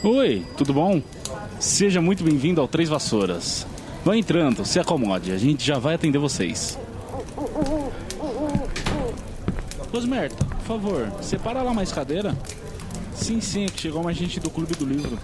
Oi, tudo bom? Seja muito bem-vindo ao Três Vassouras. Vá entrando, se acomode, a gente já vai atender vocês. Rosmerta, por favor, separa lá mais cadeira. Sim, é que chegou mais gente do Clube do Livro.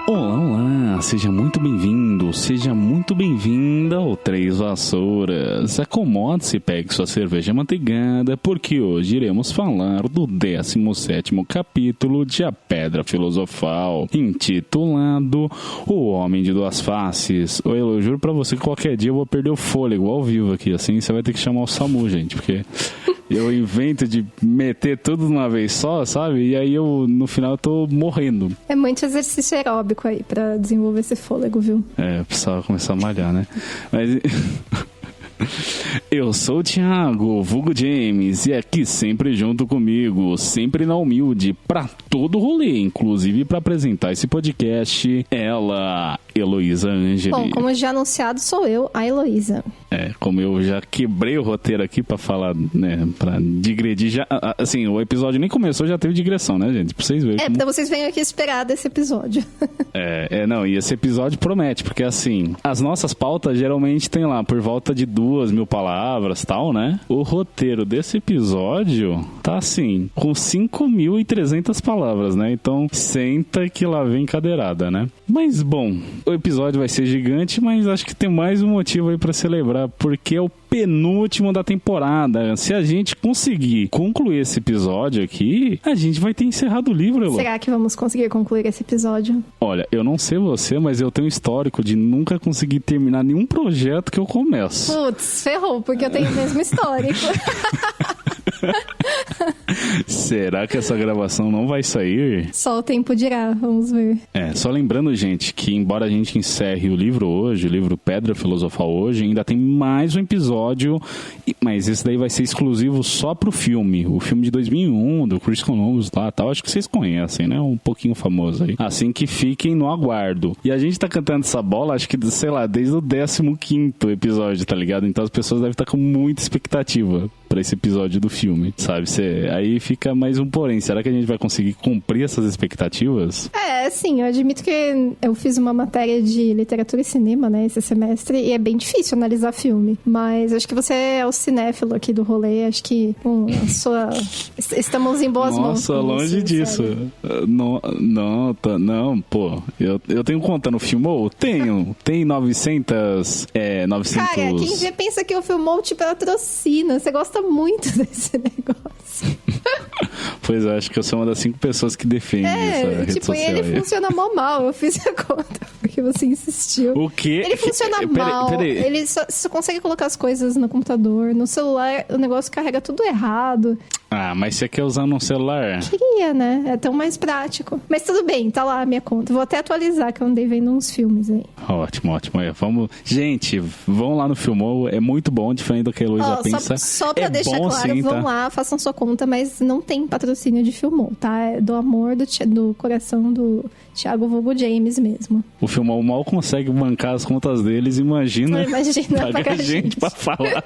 Olá, seja muito bem-vindo, seja muito bem-vinda ao Três Vassouras. Acomode-se, pegue sua cerveja manteigada, porque hoje iremos falar do 17º capítulo de A Pedra Filosofal, intitulado O Homem de Duas Faces. Eu juro pra você que qualquer dia eu vou perder o fôlego ao vivo aqui, assim você vai ter que chamar o SAMU, gente, porque... eu invento de meter tudo de uma vez só, sabe? E aí no final eu tô morrendo. É muito exercício aeróbico aí pra desenvolver esse fôlego, viu? É, precisava começar a malhar, né? Mas... eu sou o Thiago, vulgo James, e aqui sempre junto comigo, sempre na humilde, pra todo rolê, inclusive pra apresentar esse podcast, ela, Heloísa Angeli. Bom, como já anunciado, sou eu, a Heloísa. É, como eu já quebrei o roteiro aqui pra falar, né, pra digredir, já, assim, o episódio nem começou, já teve digressão, né, gente? Pra vocês verem. Então vocês venham aqui esperar desse episódio. Não, e esse episódio promete, porque assim, as nossas pautas geralmente tem lá por volta de 2.000 palavras, tal, né? O roteiro desse episódio tá assim, com 5.300 palavras, né? Então, senta que lá vem cadeirada, né? Mas, bom, o episódio vai ser gigante, mas acho que tem mais um motivo aí pra celebrar, porque é o penúltimo da temporada. Se a gente conseguir concluir esse episódio aqui, a gente vai ter encerrado o livro, Elô. Será que vamos conseguir concluir esse episódio? Olha, eu não sei você, mas eu tenho um histórico de nunca conseguir terminar nenhum projeto que eu começo. Putz, ferrou, porque eu tenho o mesmo histórico. Será que essa gravação não vai sair? Só o tempo dirá, vamos ver. Só lembrando, gente, que embora a gente encerre o livro hoje, o livro Pedra Filosofal hoje, ainda tem mais um episódio, mas esse daí vai ser exclusivo só pro filme. O filme de 2001, do Chris Columbus lá, tal, acho que vocês conhecem, né? Um pouquinho famoso aí. Assim que fiquem no aguardo. E a gente tá cantando essa bola, acho que, sei lá, desde o 15º episódio, tá ligado? Então as pessoas devem estar com muita expectativa pra esse episódio do filme, sabe? Aí fica mais um porém. Será que a gente vai conseguir cumprir essas expectativas? Sim, eu admito que eu fiz uma matéria de literatura e cinema, né, esse semestre, e é bem difícil analisar filme. Mas acho que você é o cinéfilo aqui do rolê, acho que estamos em boas mãos. Nossa, longe disso. Não, pô. Eu tenho conta no Filmou? Tem 900... Cara, quem vê pensa que o Filmou te patrocina. Você gosta muito desse negócio. Pois é, acho que eu sou uma das 5 pessoas que defende essa rede social. E ele funciona mal. Eu fiz a conta porque você insistiu. O quê? Ele funciona mal. Peraí. Ele só consegue colocar as coisas no computador. No celular, o negócio carrega tudo errado. Mas você quer usar no celular? Queria, né? É tão mais prático. Mas tudo bem, tá lá a minha conta. Vou até atualizar, que eu andei vendo uns filmes aí. Ótimo. Gente, vão lá no Filmou. É muito bom, diferente do que a Heloísa pensa. Só pra deixar claro, sim, vão lá, façam sua conta, mas não tem patrocínio de Filmou, tá? É do amor do coração do Thiago vulgo James mesmo. O Filmou mal consegue bancar as contas deles, imagina pagar gente pra falar.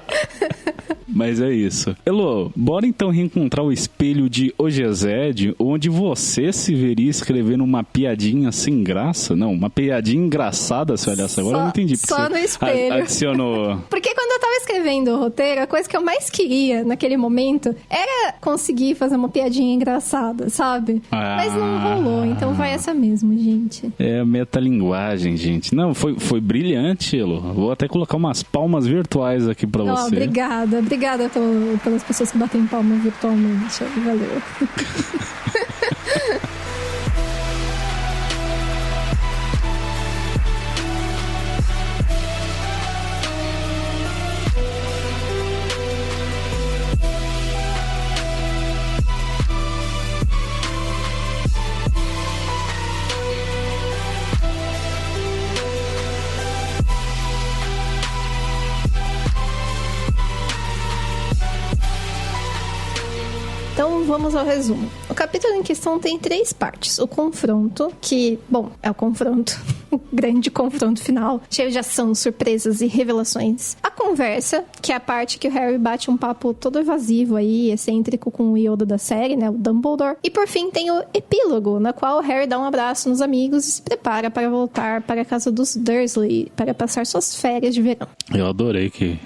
Mas é isso. Elô, bora então reencontrar o espelho de Ogezed, onde você se veria escrevendo uma piadinha sem graça? Não, uma piadinha engraçada, se olhasse agora, eu não entendi. Só no espelho. Adicionou. Porque quando eu tava escrevendo o roteiro, a coisa que eu mais queria naquele momento era conseguir fazer uma piadinha engraçada, sabe? Mas não rolou, então vai essa mesmo, gente. É metalinguagem, gente. Não, foi brilhante, Elô. Vou até colocar umas palmas virtuais aqui pra você. Obrigada pelas pessoas que batem palma virtualmente. Valeu. Então vamos ao resumo. O capítulo em questão tem 3 partes. O confronto, que, bom, é o confronto o grande confronto final, cheio de ação, surpresas e revelações. A conversa, que é a parte que o Harry bate um papo todo evasivo aí, excêntrico com o Yoda da série, né, o Dumbledore. E por fim tem o epílogo, na qual o Harry dá um abraço nos amigos e se prepara para voltar para a casa dos Dursley, para passar suas férias de verão. Eu adorei que,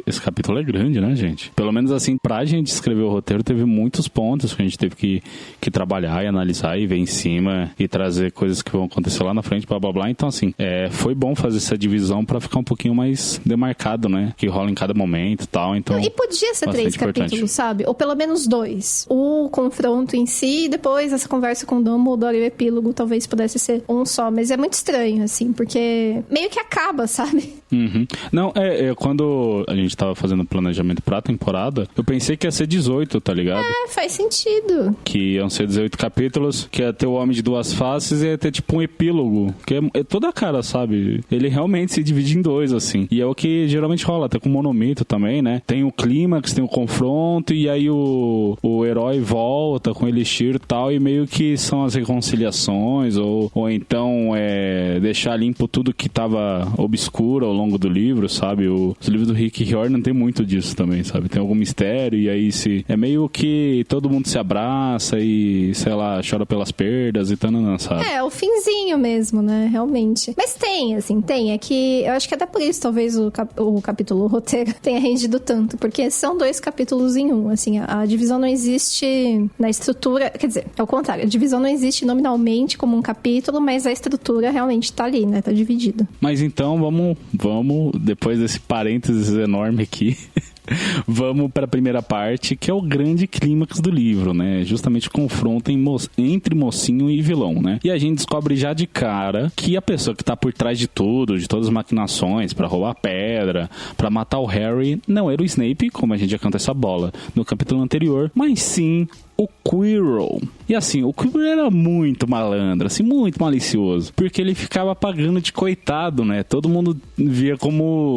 esse capítulo é grande, né, gente? Pelo menos assim, pra gente escrever o roteiro, teve muitos pontos que a gente teve que trabalhar e analisar e ver em cima e trazer coisas que vão acontecer lá na frente, blá blá blá. Então, assim, foi bom fazer essa divisão pra ficar um pouquinho mais demarcado, né? Que rola em cada momento e tal. Então, e podia ser 3 capítulos, sabe? Ou pelo menos 2. O confronto em si, e depois essa conversa com o Dumbledore e o epílogo talvez pudesse ser um só. Mas é muito estranho, assim, porque meio que acaba, sabe? Uhum. Não, quando a gente tava fazendo o planejamento pra temporada, eu pensei que ia ser 18, tá ligado? Faz sentido. Que iam ser 18 capítulos, que ia ter o Homem de Duas Faces e ia ter tipo um epílogo, que é toda a cara, sabe? Ele realmente se divide em 2, assim. E é o que geralmente rola, até com o Monomito também, né? Tem o clímax, tem o confronto, e aí o herói volta com o Elixir e tal, e meio que são as reconciliações, ou então deixar limpo tudo que tava obscuro ao longo do livro, sabe? Os livros do Rick Riordan tem muito disso também, sabe? Tem algum mistério, e aí é meio que todo mundo se abraça e, sei lá, chora pelas perdas e tal, sabe? O finzinho mesmo, né? Realmente. Mas tem, assim, tem. É que eu acho que até por isso talvez o capítulo, o roteiro, tenha rendido tanto. Porque são 2 capítulos em um, assim. A divisão não existe na estrutura... Quer dizer, é o contrário. A divisão não existe nominalmente como um capítulo, mas a estrutura realmente tá ali, né? Tá dividida. Mas então, vamos depois desse parênteses enorme aqui... Vamos para a primeira parte, que é o grande clímax do livro, né? Justamente o confronto entre mocinho e vilão, né? E a gente descobre já de cara que a pessoa que tá por trás de tudo, de todas as maquinações para roubar a pedra, para matar o Harry, não era o Snape, como a gente já canta essa bola no capítulo anterior, mas sim o Quirrell. E assim, o Quirrell era muito malandro, assim, muito malicioso, porque ele ficava pagando de coitado, né? Todo mundo via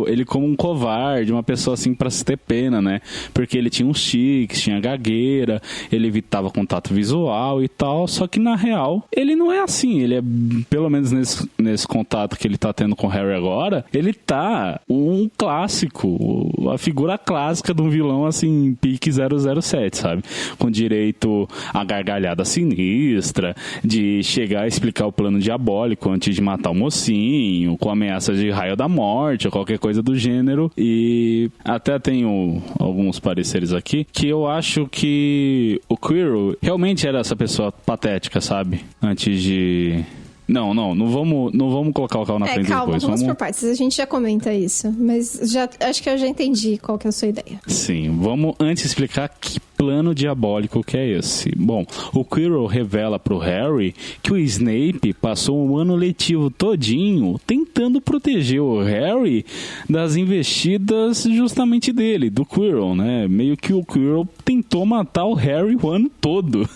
ele como um covarde, uma pessoa assim pra se ter pena, né? Porque ele tinha uns tiques, tinha gagueira, ele evitava contato visual e tal, só que na real, ele não é assim, ele é, pelo menos nesse contato que ele tá tendo com o Harry agora, ele tá um clássico, a figura clássica de um vilão assim, pique 007, sabe? Com direito a gargalhada sinistra, de chegar a explicar o plano diabólico antes de matar o mocinho, com ameaças de raio da morte ou qualquer coisa do gênero. E até tenho alguns pareceres aqui que eu acho que o Quirrell realmente era essa pessoa patética, sabe? Antes de... Não vamos colocar o carro na frente calma, depois. Vamos por partes, a gente já comenta isso, mas acho que eu já entendi qual que é a sua ideia. Sim, vamos antes explicar que plano diabólico que é esse. Bom, o Quirrell revela pro Harry que o Snape passou um ano letivo todinho tentando proteger o Harry das investidas justamente dele, do Quirrell, né? Meio que o Quirrell tentou matar o Harry o ano todo.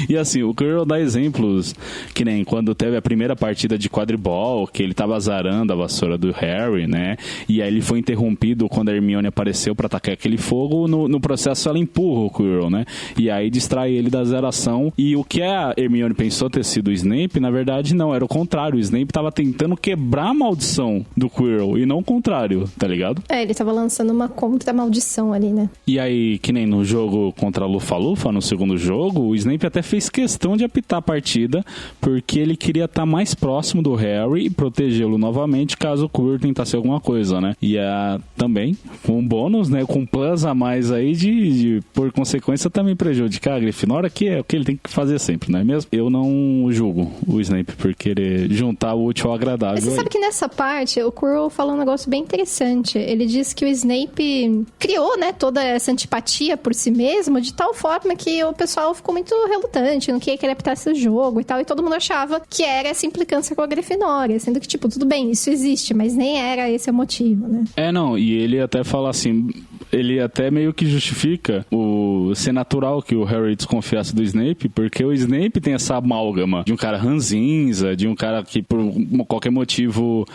E assim, o Quirrell dá exemplos, que nem quando teve a primeira partida de quadribol, que ele tava azarando a vassoura do Harry, né? E aí ele foi interrompido quando a Hermione apareceu pra atacar aquele fogo. No processo ela empurra o Quirrell, né? E aí distrai ele da zeração. E o que a Hermione pensou ter sido o Snape, na verdade não, era o contrário. O Snape tava tentando quebrar a maldição do Quirrell e não o contrário, tá ligado? Ele tava lançando uma contra-maldição ali, né? E aí, que nem no jogo contra a Lufa-Lufa, no segundo jogo, o Snape até fez questão de apitar a partida, porque ele queria estar mais próximo do Harry e protegê-lo novamente caso o Quirrell tentasse alguma coisa, né? E também, com um bônus, né? Com um plus a mais aí de por consequência, também prejudicar a Grifinória, que é o que ele tem que fazer sempre, não é mesmo? Eu não julgo o Snape por querer juntar o útil ao agradável. Mas você sabe que nessa parte, o Quirrell falou um negócio bem interessante. Ele disse que o Snape criou, né, toda essa antipatia por si mesmo, de tal forma que o pessoal ficou muito relutante, não queria que ele apitasse o jogo e tal, e todo mundo achava que era essa implicância com a Grifinória, sendo que, tipo, tudo bem, isso existe, mas nem era esse o motivo, né? Não, e ele até fala assim, ele até meio que justifica o ser natural que o Harry desconfiasse do Snape, porque o Snape tem essa amálgama de um cara ranzinza, de um cara que por qualquer motivo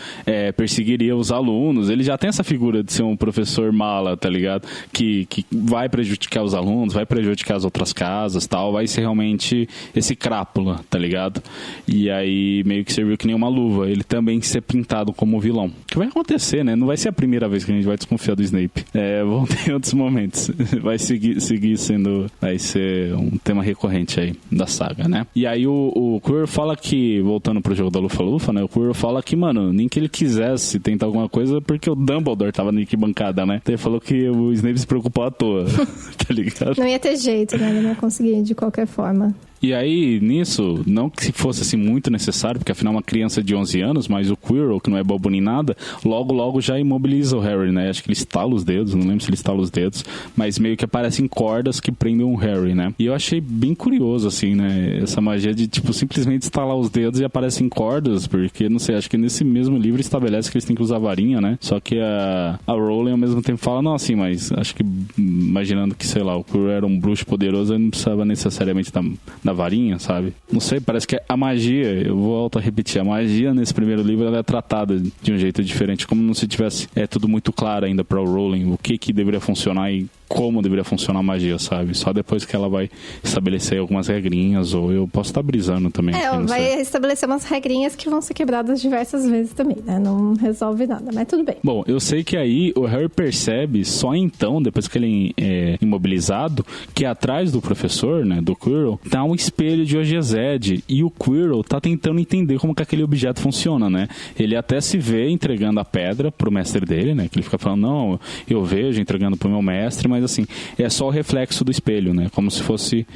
perseguiria os alunos. Ele já tem essa figura de ser um professor mala, tá ligado? Que vai prejudicar os alunos, vai prejudicar as outras casas, tal, vai ser realmente esse crápula, tá ligado? E aí meio que serviu que nem uma luva, ele também ser pintado como vilão. Que vai acontecer, né? Não vai ser a primeira vez que a gente vai desconfiar do Snape. Vão ter outros momentos. Vai seguir sendo... Vai ser um tema recorrente aí da saga, né? E aí o Quirrell fala que, voltando pro jogo da Lufa-Lufa, né? O Quirrell fala que, mano, nem que ele quisesse tentar alguma coisa porque o Dumbledore tava na arquibancada, né? Então ele falou que o Snape se preocupou à toa, tá ligado? Não ia ter jeito, né? Ele não ia conseguir de qualquer forma. E aí, nisso, não que fosse assim muito necessário, porque afinal é uma criança de 11 anos, mas o Quirrell, que não é bobo nem nada, logo já imobiliza o Harry, né? Acho que ele estala os dedos, não lembro se ele estala os dedos, mas meio que aparecem cordas que prendem o Harry, né? E eu achei bem curioso, assim, né? Essa magia de, tipo, simplesmente estalar os dedos e aparecem cordas, porque, não sei, acho que nesse mesmo livro estabelece que eles têm que usar varinha, né? Só que a Rowling ao mesmo tempo fala, não, assim, mas acho que, imaginando que, sei lá, o Quirrell era um bruxo poderoso, ele não precisava necessariamente da varinha, sabe? Não sei, parece que a magia, eu vou repetir, a magia nesse primeiro livro ela é tratada de um jeito diferente, como não se tivesse tudo muito claro ainda para o Rowling, o que deveria funcionar e como deveria funcionar a magia, sabe? Só depois que ela vai estabelecer algumas regrinhas, ou eu posso estar brisando também. Ela vai estabelecer umas regrinhas que vão ser quebradas diversas vezes também, né? Não resolve nada, mas tudo bem. Bom, eu sei que aí o Harry percebe só então, depois que ele é imobilizado, que atrás do professor, né, do Quirrell, tá um espelho de Ogezed, e o Quirrell tá tentando entender como que aquele objeto funciona, né? Ele até se vê entregando a pedra pro mestre dele, né? Que ele fica falando, não, eu vejo entregando pro meu mestre, mas assim, é só o reflexo do espelho, né? Como se fosse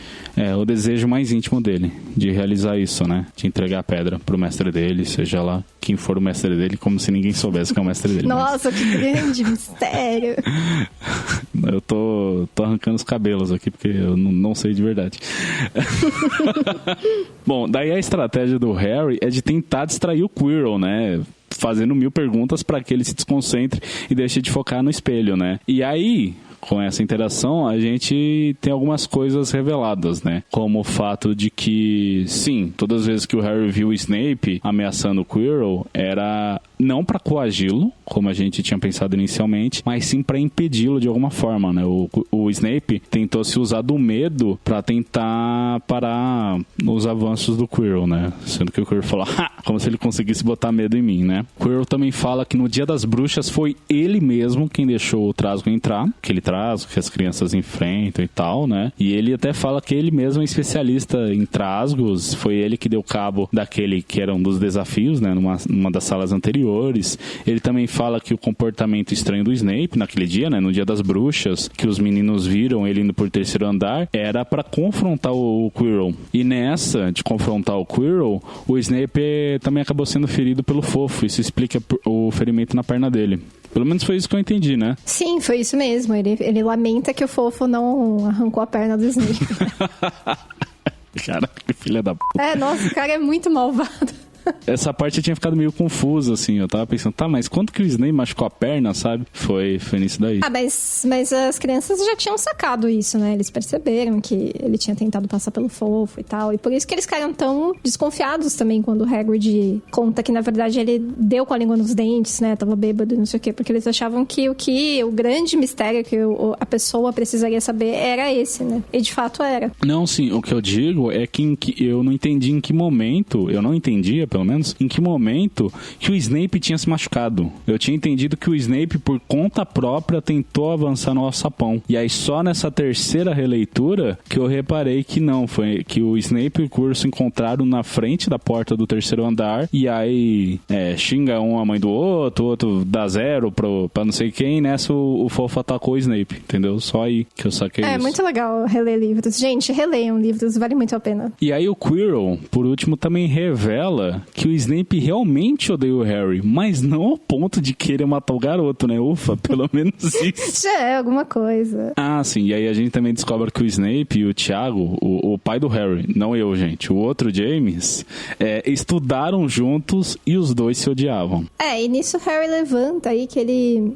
o desejo mais íntimo dele, de realizar isso, né? De entregar a pedra pro mestre dele, seja lá quem for o mestre dele, como se ninguém soubesse que é o mestre dele. Nossa, que grande mistério! Eu tô arrancando os cabelos aqui, porque eu não sei de verdade. Bom, daí a estratégia do Harry é de tentar distrair o Quirrell, né? Fazendo 1000 perguntas para que ele se desconcentre e deixe de focar no espelho, né? E aí, com essa interação, a gente tem algumas coisas reveladas, né? Como o fato de que, sim, todas as vezes que o Harry viu o Snape ameaçando o Quirrell, era não para coagi-lo, como a gente tinha pensado inicialmente, mas sim para impedi-lo de alguma forma, né? O Snape tentou se usar do medo para tentar parar os avanços do Quirrell, né? Sendo que o Quirrell falou, como se ele conseguisse botar medo em mim, né? O Quirrell também fala que no Dia das Bruxas foi ele mesmo quem deixou o Trasgo entrar, aquele Trasgo que as crianças enfrentam e tal, né? E ele até fala que ele mesmo é especialista em Trasgos, foi ele que deu cabo daquele que era um dos desafios, né? Numa das salas anteriores. Ele também fala que o comportamento estranho do Snape naquele dia, né, no Dia das Bruxas, que os meninos viram ele indo por terceiro andar, era para confrontar o Quirrell. E nessa de confrontar o Quirrell, o Snape também acabou sendo ferido pelo Fofo. Isso explica o ferimento na perna dele. Pelo menos foi isso que eu entendi, né? Sim, foi isso mesmo. Ele lamenta que o Fofo não arrancou a perna do Snape. Cara, que filha da p... Nossa, o cara é muito malvado. Essa parte eu tinha ficado meio confuso, assim. Eu tava pensando, mas quando que o Snape machucou a perna, sabe? Foi nisso daí. Mas as crianças já tinham sacado isso, né? Eles perceberam que ele tinha tentado passar pelo Fofo e tal. E por isso que eles ficaram tão desconfiados também quando o Hagrid conta que, na verdade, ele deu com a língua nos dentes, né? Tava bêbado e não sei o quê. Porque eles achavam que o grande mistério que a pessoa precisaria saber era esse, né? E de fato era. Não, sim. O que eu digo é que eu não entendi em que momento, eu não entendia, pelo menos, em que momento que o Snape tinha se machucado. Eu tinha entendido que o Snape, por conta própria, tentou avançar no alçapão. E aí, só nessa terceira releitura, que eu reparei que não, foi que o Snape e o Quirrell se encontraram na frente da porta do terceiro andar, e aí xinga um a mãe do outro, o outro dá 0 pra não sei quem, e nessa o Fofo atacou o Snape, entendeu? Só aí que eu saquei isso. É muito legal reler livros. Gente, releiam livros, vale muito a pena. E aí o Quirrell, por último, também revela que o Snape realmente odeia o Harry, mas não ao ponto de querer matar o garoto, né? Ufa, pelo menos isso. Já é alguma coisa. Ah, sim. E aí a gente também descobre que o Snape e o Tiago, o pai do Harry, não eu, gente, o outro James, estudaram juntos e os dois se odiavam. E nisso o Harry levanta aí que ele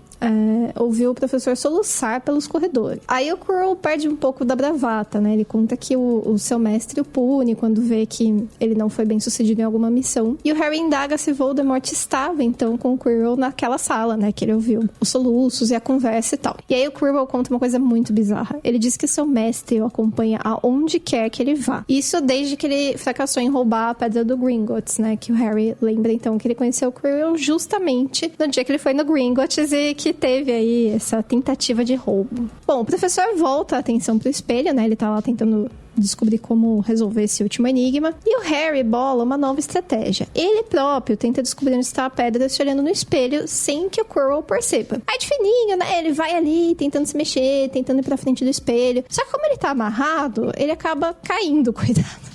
ouviu o professor soluçar pelos corredores. Aí o Quirrell perde um pouco da bravata, né? Ele conta que o seu mestre o pune quando vê que ele não foi bem sucedido em alguma missão. E o Harry indaga se Voldemort estava, então, com o Quirrell naquela sala, né? Que ele ouviu os soluços e a conversa e tal. E aí o Quirrell conta uma coisa muito bizarra. Ele diz que seu mestre o acompanha aonde quer que ele vá. Isso desde que ele fracassou em roubar a pedra do Gringotts, né? Que o Harry lembra, então, que ele conheceu o Quirrell justamente no dia que ele foi no Gringotts e que teve aí essa tentativa de roubo. Bom, o professor volta a atenção pro espelho, né? Ele tá lá tentando descobrir como resolver esse último enigma. E o Harry bola uma nova estratégia. Ele próprio tenta descobrir onde está a pedra se olhando no espelho sem que o Quirrell perceba. Aí de fininho, né? Ele vai ali tentando se mexer, tentando ir pra frente do espelho. Só que como ele tá amarrado, ele acaba caindo, cuidado.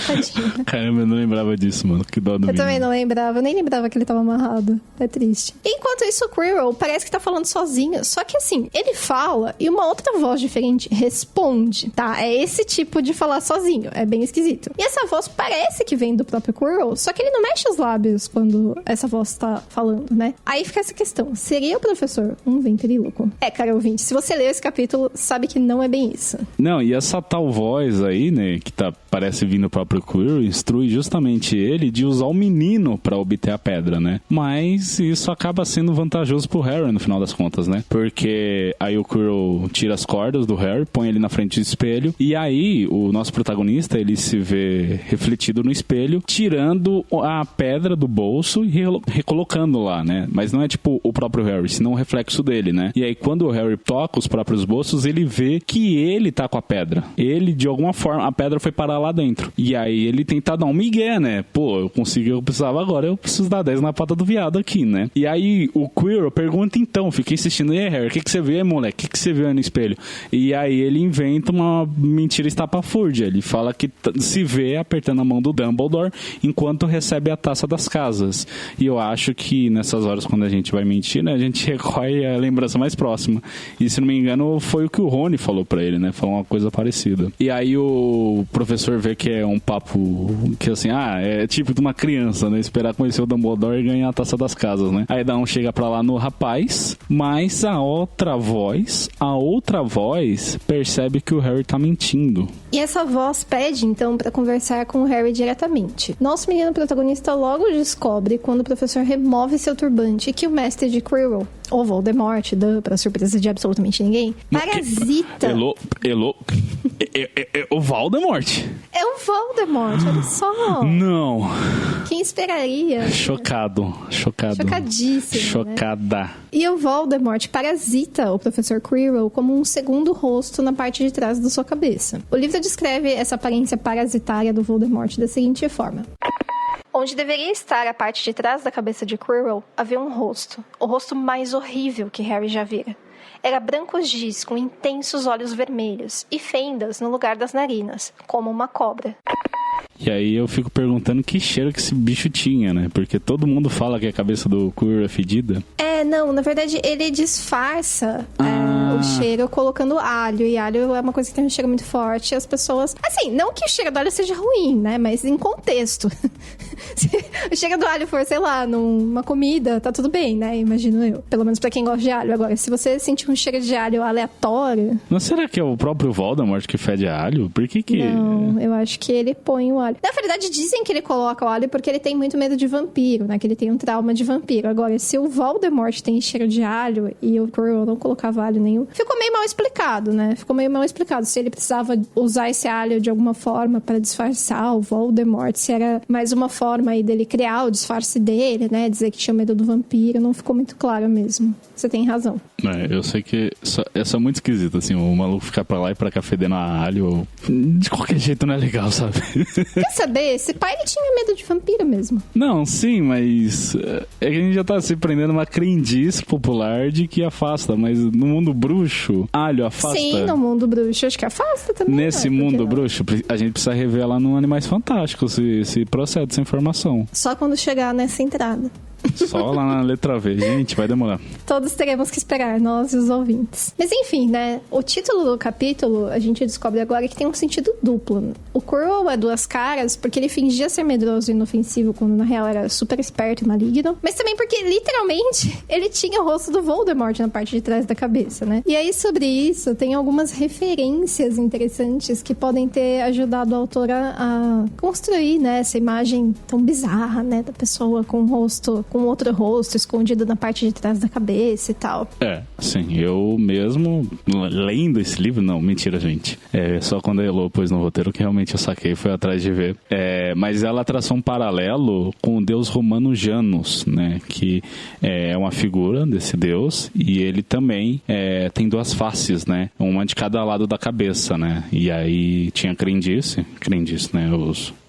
Tadinho. Caramba, eu não lembrava disso, mano. Que dó do menino. Eu também não lembrava. Eu nem lembrava que ele tava amarrado. É triste. Enquanto isso, o Quirrell parece que tá falando sozinho. Só que assim, ele fala e uma outra voz diferente responde, tá? É esse tipo de falar sozinho. É bem esquisito. E essa voz parece que vem do próprio Quirrell, só que ele não mexe os lábios quando essa voz tá falando, né? Aí fica essa questão. Seria o professor um ventríloco? Cara ouvinte, se você ler esse capítulo, sabe que não é bem isso. Não, e essa tal voz aí, né, que parece vir no próprio Quirrell, instrui justamente ele de usar o menino pra obter a pedra, né? Mas isso acaba sendo vantajoso pro Harry no final das contas, né? Porque aí o Quirrell tira as cordas do Harry, põe ele na frente do espelho, e aí o nosso protagonista, ele se vê refletido no espelho, tirando a pedra do bolso e recolocando lá, né? Mas não é tipo o próprio Harry, senão o reflexo dele, né? E aí quando o Harry toca os próprios bolsos, ele vê que ele tá com a pedra. Ele, de alguma forma, a pedra foi parar lá dentro. E aí ele tenta dar um migué, né? Pô, eu consegui, eu precisava agora, eu preciso dar 10 na pata do viado aqui, né? E aí o Quirrell pergunta então, fica insistindo, e aí, Harry, o que você vê aí, moleque? O que você vê aí no espelho? E aí ele inventa uma mentira estapafúrdia. Ele fala que se vê apertando a mão do Dumbledore enquanto recebe a taça das casas. E eu acho que nessas horas, quando a gente vai mentir, né, a gente recorre à lembrança mais próxima. E se não me engano, foi o que o Rony falou pra ele, né? Falou uma coisa parecida. E aí o professor vê que é um papo que assim, é tipo de uma criança, né? Esperar conhecer o Dumbledore e ganhar a taça das casas, né? Aí um chega pra lá no rapaz, mas a outra voz percebe que o Harry tá mentindo. E essa voz pede, então, pra conversar com o Harry diretamente. Nosso menino protagonista logo descobre quando o professor remove seu turbante que o mestre de Quirrell, ou Voldemort, pra surpresa de absolutamente ninguém, parasita. O Voldemort? É o Voldemort, olha só. Não. Quem esperaria? Chocado. Chocadíssimo, Chocada. Né? E o Voldemort parasita o professor Quirrell como um segundo rosto na parte de trás da sua cabeça. O livro descreve essa aparência parasitária do Voldemort da seguinte forma. Onde deveria estar a parte de trás da cabeça de Quirrell, havia um rosto. O rosto mais horrível que Harry já vira. Era branco giz com intensos olhos vermelhos e fendas no lugar das narinas, como uma cobra. E aí eu fico perguntando que cheiro que esse bicho tinha, né? Porque todo mundo fala que a cabeça do Quirrell é fedida. Não, na verdade ele disfarça o cheiro colocando alho. E alho é uma coisa que tem um cheiro muito forte. E as pessoas... Assim, não que o cheiro do alho seja ruim, né? Mas em contexto. Se o cheiro do alho for, sei lá, numa comida, tá tudo bem, né? Imagino eu. Pelo menos pra quem gosta de alho. Agora, se você sentir um cheiro de alho aleatório... Mas será que é o próprio Voldemort que fede a alho? Por que? Não, eu acho que ele põe o alho. Na verdade, dizem que ele coloca o alho porque ele tem muito medo de vampiro, né? Que ele tem um trauma de vampiro. Agora, se o Voldemort tem cheiro de alho e o Quirrell não colocava alho nenhum, ficou meio mal explicado, né? Ficou meio mal explicado se ele precisava usar esse alho de alguma forma para disfarçar o Voldemort, se era mais uma forma aí dele criar o disfarce dele, né? Dizer que tinha medo do vampiro, não ficou muito claro mesmo. Você tem razão. Eu sei que é só muito esquisito, assim, o maluco ficar pra lá e pra cá fedendo a alho. De qualquer jeito não é legal, sabe? Quer saber? Esse pai, ele tinha medo de vampiro mesmo. Não, sim, mas é que a gente já tá se prendendo uma crendice popular de que afasta, mas no mundo bruxo, alho afasta. Sim, no mundo bruxo, acho que afasta também. Nesse mundo bruxo, a gente precisa revelar no Animais Fantásticos se procede essa informação. Só quando chegar nessa entrada. Só lá na letra V. Gente, vai demorar. Todos teremos que esperar, nós e os ouvintes. Mas enfim, né? O título do capítulo, a gente descobre agora que tem um sentido duplo. O Quirrell é duas caras porque ele fingia ser medroso e inofensivo quando na real era super esperto e maligno. Mas também porque, literalmente, ele tinha o rosto do Voldemort na parte de trás da cabeça, né? E aí, sobre isso, tem algumas referências interessantes que podem ter ajudado a autora a construir, né? Essa imagem tão bizarra, né? Da pessoa com o rosto, com outro rosto escondido na parte de trás da cabeça e tal. Sim, eu mesmo lendo esse livro, não, mentira, gente. Só quando a Elo pôs no roteiro que realmente eu saquei, fui atrás de ver. Mas ela traçou um paralelo com o deus romano Janus, né? Que é uma figura desse deus e ele também tem duas faces, né? Uma de cada lado da cabeça, né? E aí tinha crendice, né?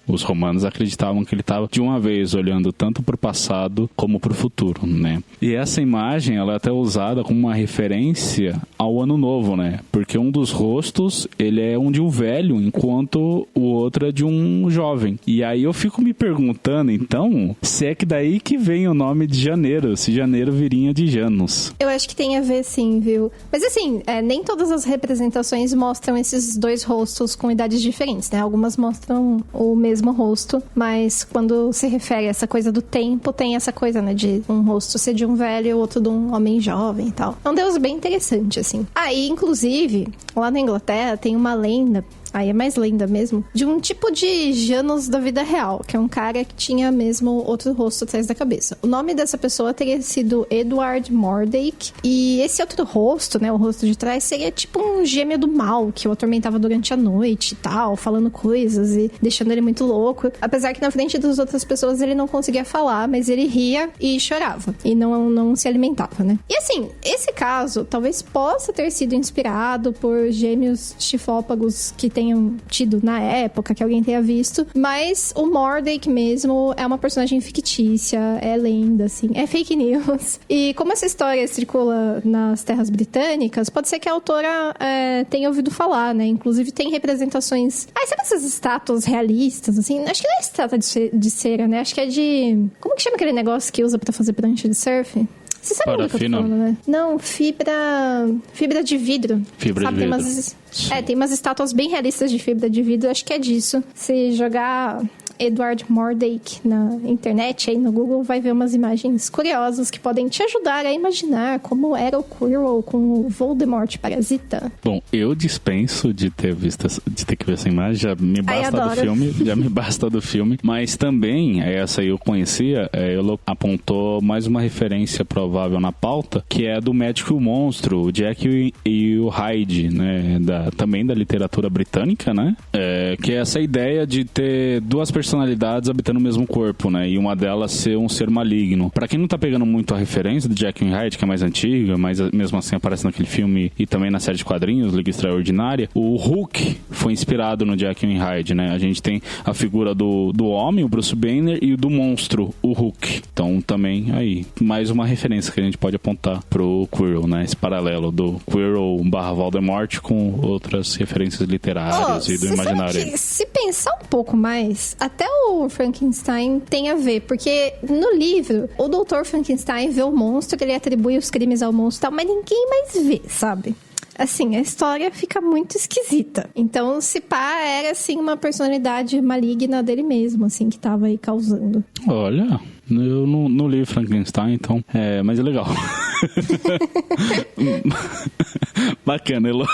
Os romanos acreditavam que ele estava de uma vez olhando tanto para o passado como para o futuro, né? E essa imagem, ela é até usada como uma referência ao Ano Novo, né? Porque um dos rostos, ele é um de um velho, enquanto o outro é de um jovem. E aí eu fico me perguntando, então, se é que daí que vem o nome de janeiro, se janeiro viria de Janus. Eu acho que tem a ver sim, viu? Mas assim, nem todas as representações mostram esses dois rostos com idades diferentes, né? Algumas mostram o mesmo rosto, mas quando se refere a essa coisa do tempo, tem essa coisa, né, de um rosto ser de um velho e o outro de um homem jovem e tal. É um deus bem interessante, assim. Aí, inclusive, lá na Inglaterra tem uma lenda, aí é mais lenda mesmo, de um tipo de Janus da vida real, que é um cara que tinha mesmo outro rosto atrás da cabeça. O nome dessa pessoa teria sido Edward Mordake, e esse outro rosto, né, o rosto de trás, seria tipo um gêmeo do mal, que o atormentava durante a noite e tal, falando coisas e deixando ele muito louco. Apesar que na frente das outras pessoas ele não conseguia falar, mas ele ria e chorava, e não se alimentava, né? E assim, esse caso talvez possa ter sido inspirado por gêmeos chifópagos que tenham tido na época, que alguém tenha visto, mas o Mordake mesmo é uma personagem fictícia, é lenda, assim, é fake news. E como essa história circula nas terras britânicas, pode ser que a autora tenha ouvido falar, né? Inclusive tem representações... sabe essas estátuas realistas, assim? Acho que não é estátua de cera, né? Acho que é de... Como que chama aquele negócio que usa pra fazer prancha de surf? Você sabe o que eu tô falando, né? Não, fibra de vidro. Fibra sabe, de vidro. Tem umas estátuas bem realistas de fibra de vidro, acho que é disso. Se jogar Edward Mordake na internet, aí no Google, vai ver umas imagens curiosas que podem te ajudar a imaginar como era o Quirrell com o Voldemort parasita. Bom, eu dispenso de ter que ver essa imagem, já me basta do filme, mas também, essa aí eu conhecia, ele apontou mais uma referência provável na pauta, que é do Médico e o Monstro, o Jack e o Hyde, né, também da literatura britânica, né, que é essa ideia de ter duas personalidades habitando o mesmo corpo, né? E uma delas ser um ser maligno. Pra quem não tá pegando muito a referência do Jack e Hyde, que é mais antiga, mas mesmo assim aparece naquele filme e também na série de quadrinhos, Liga Extraordinária, o Hulk foi inspirado no Jack e Hyde, né? A gente tem a figura do homem, o Bruce Banner, e do monstro, o Hulk. Então também aí, mais uma referência que a gente pode apontar pro Quirrell, né? Esse paralelo do Quirrell / Voldemort com outras referências literárias e do imaginário. Se pensar um pouco mais, até o Frankenstein tem a ver, porque no livro, o Dr. Frankenstein vê o monstro, ele atribui os crimes ao monstro e tal, mas ninguém mais vê, sabe? Assim, a história fica muito esquisita. Então, se pá, era, assim, uma personalidade maligna dele mesmo, assim, que tava aí causando. Olha, eu não li Frankenstein, então... mas é legal. Bacana, Elo.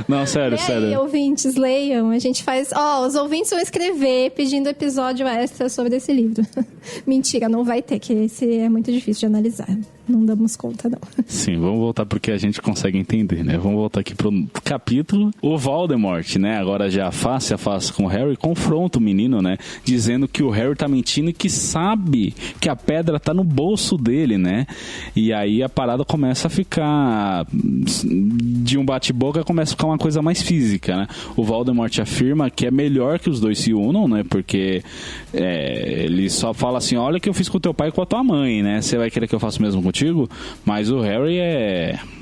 Não, sério, sério. E aí, ouvintes, leiam. A gente faz... os ouvintes vão escrever pedindo episódio extra sobre esse livro. Mentira, não vai ter, que esse é muito difícil de analisar. Não damos conta, não. Sim, vamos voltar porque a gente consegue entender, né? Vamos voltar aqui pro capítulo. O Voldemort, né? Agora já face a face com o Harry, confronta o menino, né? Dizendo que o Harry tá mentindo e que sabe que a pedra tá no bolso dele, né? E aí a parada começa a ficar... De um bate-boca começa a ficar uma coisa mais física, né? O Voldemort afirma que é melhor que os dois se unam, né? Porque ele só fala assim, olha o que eu fiz com o teu pai e com a tua mãe, né? Você vai querer que eu faça o mesmo contigo? Mas o Harry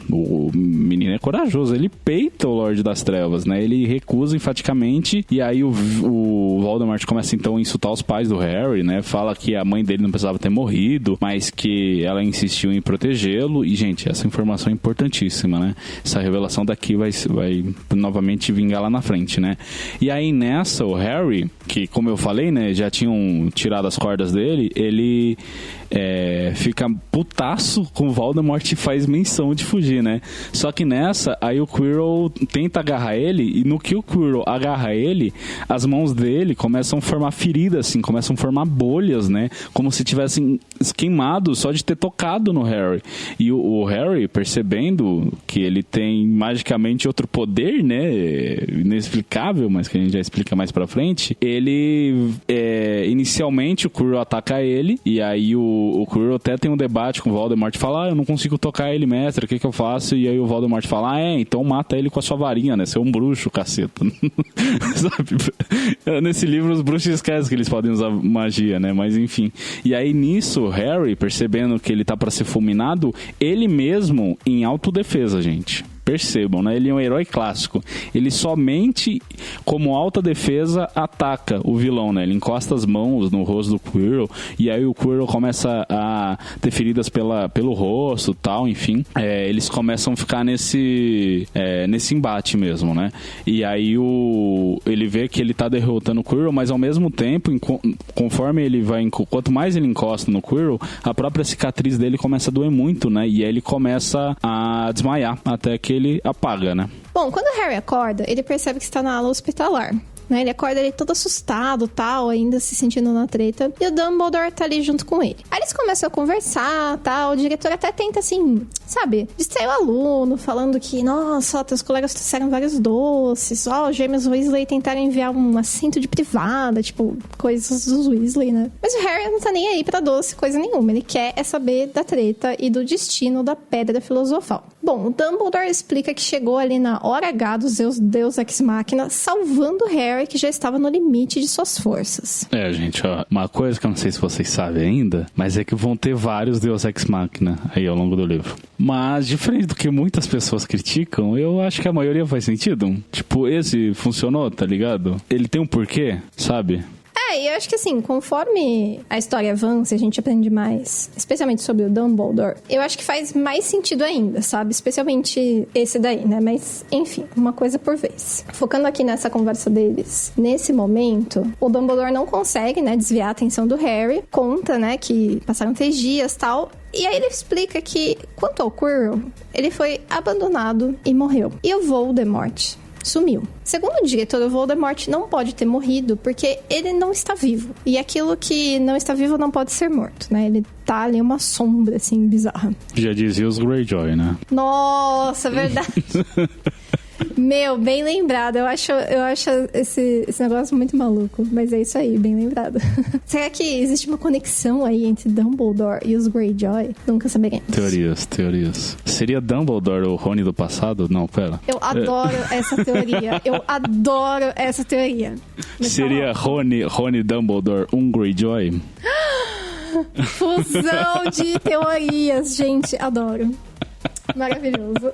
o menino é corajoso, ele peita o Lorde das Trevas, né? Ele recusa enfaticamente, e aí o Voldemort começa então a insultar os pais do Harry, né? Fala que a mãe dele não precisava ter morrido, mas que ela insistiu em protegê-lo. E, gente, essa informação é importantíssima, né? Essa revelação daqui vai novamente vingar lá na frente, né? E aí nessa, o Harry, que como eu falei, né, já tinham tirado as cordas dele, ele fica putaço com o Voldemort e faz menção de fugir, né? Só que nessa, aí o Quirrell tenta agarrar ele, e no que o Quirrell agarra ele, as mãos dele começam a formar feridas, assim, começam a formar bolhas, né? Como se tivessem queimado só de ter tocado no Harry. E o Harry, percebendo que ele tem magicamente outro poder, né? Inexplicável, mas que a gente já explica mais pra frente, ele inicialmente o Quirrell ataca ele, e aí o Quirrell até tem um debate com o Voldemort e fala, eu não consigo tocar ele, mestre, o que eu faço? E aí o Voldemort fala, então mata ele com a sua varinha, né? Você é um bruxo, caceta. Sabe? Nesse livro os bruxos esquecem que eles podem usar magia, né? Mas enfim. E aí nisso, o Harry, percebendo que ele tá pra ser fulminado, ele mesmo em autodefesa, gente. Percebam, né? Ele é um herói clássico. Ele somente, como alta defesa, ataca o vilão, né? Ele encosta as mãos no rosto do Quirrell, e aí o Quirrell começa a ter feridas pelo rosto, tal, enfim. Eles começam a ficar nesse embate mesmo, né? E aí ele vê que ele tá derrotando o Quirrell, mas ao mesmo tempo, conforme ele vai... Quanto mais ele encosta no Quirrell, a própria cicatriz dele começa a doer muito, né? E aí ele começa a desmaiar, até que ele apaga, né? Bom, quando o Harry acorda, ele percebe que está na ala hospitalar. Né? Ele acorda ele todo assustado, tal, ainda se sentindo na treta. E o Dumbledore tá ali junto com ele. Aí eles começam a conversar, tal. O diretor até tenta, assim, sabe, distrair o aluno, falando que, nossa, teus colegas trouxeram vários doces. Os gêmeos Weasley tentaram enviar um assento de privada, tipo, coisas dos Weasley, né? Mas o Harry não tá nem aí pra doce, coisa nenhuma. Ele quer saber da treta e do destino da Pedra Filosofal. Bom, o Dumbledore explica que chegou ali na hora H do Deus Ex Machina, salvando o Harry, que já estava no limite de suas forças. Gente, ó, uma coisa que eu não sei se vocês sabem ainda, mas é que vão ter vários Deus Ex Machina aí ao longo do livro. Mas, diferente do que muitas pessoas criticam, eu acho que a maioria faz sentido. Tipo, esse funcionou, tá ligado? Ele tem um porquê, sabe? E eu acho que assim, conforme a história avança, a gente aprende mais, especialmente sobre o Dumbledore, eu acho que faz mais sentido ainda, sabe? Especialmente esse daí, né? Mas, enfim, uma coisa por vez. Focando aqui nessa conversa deles, nesse momento, o Dumbledore não consegue, né, desviar a atenção do Harry, conta, né, que passaram 3 dias e tal, e aí ele explica que, quanto ao Quirrell, ele foi abandonado e morreu. E o Voldemort sumiu. Segundo o diretor, o Voldemort não pode ter morrido porque ele não está vivo. E aquilo que não está vivo não pode ser morto, né? Ele tá ali uma sombra, assim, bizarra. Já dizia os Greyjoy, né? Nossa, verdade. Meu, bem lembrado. Eu acho esse negócio muito maluco. Mas é isso aí, bem lembrado. Será que existe uma conexão aí entre Dumbledore e os Greyjoy? Nunca saberemos. Teorias. Seria Dumbledore o Rony do passado? Não, pera. Eu adoro essa teoria. Seria Rony Dumbledore um Greyjoy? Fusão de teorias, gente. Adoro. Maravilhoso.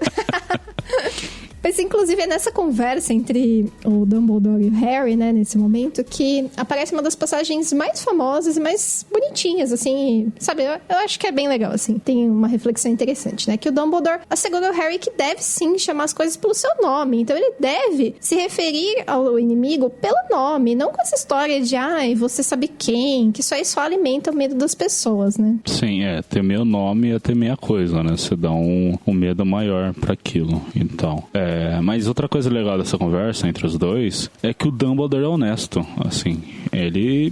Mas, inclusive, é nessa conversa entre o Dumbledore e o Harry, né, nesse momento, que aparece uma das passagens mais famosas e mais bonitinhas, assim, sabe? Eu acho que é bem legal, assim. Tem uma reflexão interessante, né? Que o Dumbledore assegura ao Harry que deve, sim, chamar as coisas pelo seu nome. Então, ele deve se referir ao inimigo pelo nome, não com essa história de, você sabe quem, que só isso alimenta o medo das pessoas, né? Sim, temer o nome é temer a coisa, né? Você dá um medo maior pra aquilo, então. Mas outra coisa legal dessa conversa entre os dois é que o Dumbledore é honesto, assim. Ele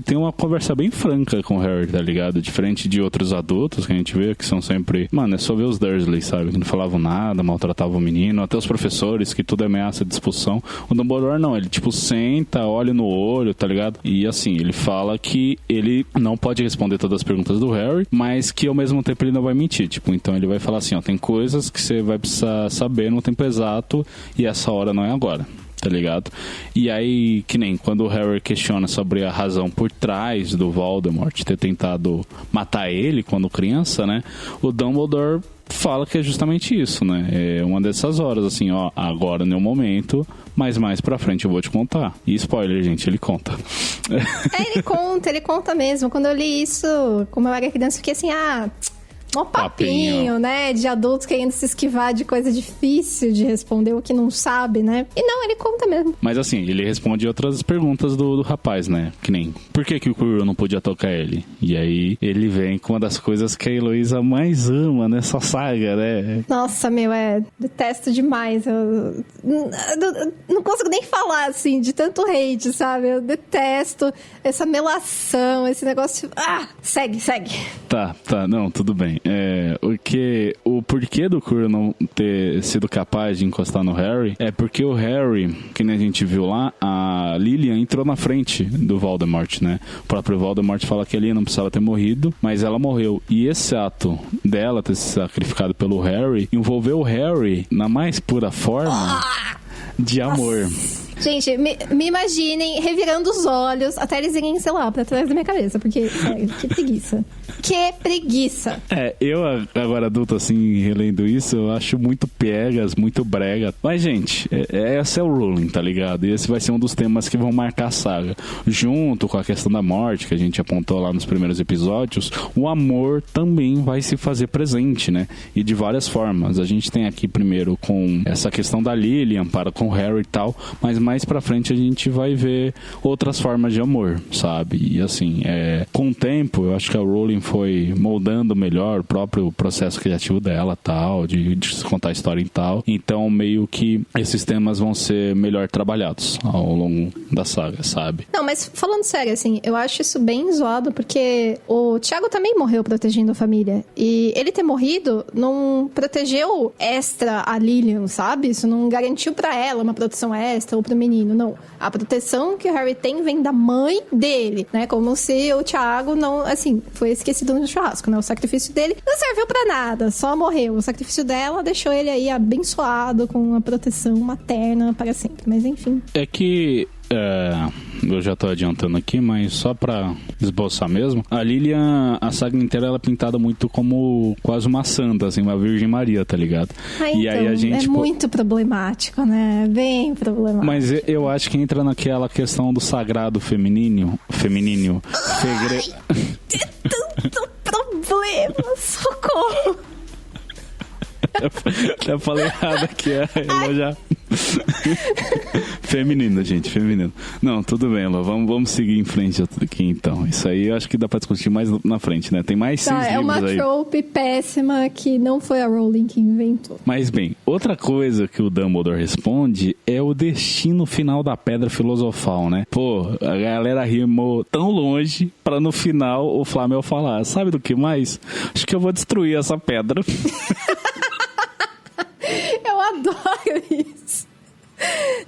tem uma conversa bem franca com o Harry, tá ligado? Diferente de outros adultos que a gente vê que são sempre... Mano, é só ver os Dursley, sabe? Que não falavam nada, maltratavam o menino, até os professores, que tudo é ameaça de expulsão. O Dumbledore não, ele tipo senta, olha no olho, tá ligado? E assim, ele fala que ele não pode responder todas as perguntas do Harry, mas que ao mesmo tempo ele não vai mentir, tipo, então ele vai falar assim, tem coisas que você vai precisar saber no tempo exato e essa hora não é agora, tá ligado? E aí, que nem quando o Harry questiona sobre a razão por trás do Voldemort ter tentado matar ele quando criança, né? O Dumbledore fala que é justamente isso, né? É uma dessas horas, assim, ó, agora no momento, mas mais pra frente eu vou te contar. E spoiler, gente, ele conta. Ele conta mesmo. Quando eu li isso, como eu era criança, eu fiquei assim, mó papinho, né? De adultos querendo se esquivar de coisa difícil de responder o que não sabe, né? E não, ele conta mesmo. Mas assim, ele responde outras perguntas do rapaz, né? Que nem, por que o Kuro não podia tocar ele? E aí, ele vem com uma das coisas que a Heloísa mais ama nessa saga, né? Nossa, detesto demais. Eu não consigo nem falar, assim, de tanto hate, sabe? Eu detesto essa melação, esse negócio... segue. Tá, não, tudo bem. O porquê do Kuro não ter sido capaz de encostar no Harry é porque o Harry, que nem a gente viu lá, a Lilian entrou na frente do Voldemort, né? O próprio Voldemort fala que a Lilian não precisava ter morrido, mas ela morreu. E esse ato dela ter se sacrificado pelo Harry envolveu o Harry na mais pura forma de amor. Nossa. Gente, me imaginem revirando os olhos até eles irem, sei lá, pra trás da minha cabeça. Porque, sério, que preguiça. Que preguiça. Eu agora adulto, assim, relendo isso, eu acho muito piegas, muito brega. Mas, gente, esse é o Rowling, tá ligado? E esse vai ser um dos temas que vão marcar a saga. Junto com a questão da morte, que a gente apontou lá nos primeiros episódios, o amor também vai se fazer presente, né? E de várias formas. A gente tem aqui primeiro com essa questão da Lilian para com o Harry e tal, mas mais pra frente a gente vai ver outras formas de amor, sabe? E assim, com o tempo, eu acho que a Rowling foi moldando melhor o próprio processo criativo dela, tal, de contar a história e tal. Então, meio que esses temas vão ser melhor trabalhados ao longo da saga, sabe? Não, mas falando sério, assim, eu acho isso bem zoado, porque o Thiago também morreu protegendo a família. E ele ter morrido não protegeu extra a Lilian, sabe? Isso não garantiu pra ela uma proteção extra ou pro menino, não. A proteção que o Harry tem vem da mãe dele, né? Como se o Thiago não, assim, foi esquecido no churrasco, né? O sacrifício dele não serviu pra nada, só morreu. O sacrifício dela deixou ele aí abençoado com a proteção materna para sempre. Mas enfim. É que eu já tô adiantando aqui, mas só pra esboçar mesmo, a Lilian, a saga inteira, ela é pintada muito como quase uma santa, assim, uma Virgem Maria, tá ligado? E então, aí a gente, muito problemático, né? Bem problemático. Mas eu acho que entra naquela questão do sagrado feminino. Tanto problema, socorro. Eu falei errado aqui, ela já... Feminino, gente, feminino. Não, tudo bem, Lô, vamos seguir em frente aqui então. Isso aí eu acho que dá pra discutir mais na frente, né? Tem mais 6 livros aí. É uma trope péssima que não foi a Rowling que inventou. Mas bem, outra coisa que o Dumbledore responde é o destino final da Pedra Filosofal, né? Pô, a galera rimou tão longe pra no final o Flamel falar, sabe do que mais? Acho que eu vou destruir essa pedra. Eu adoro isso.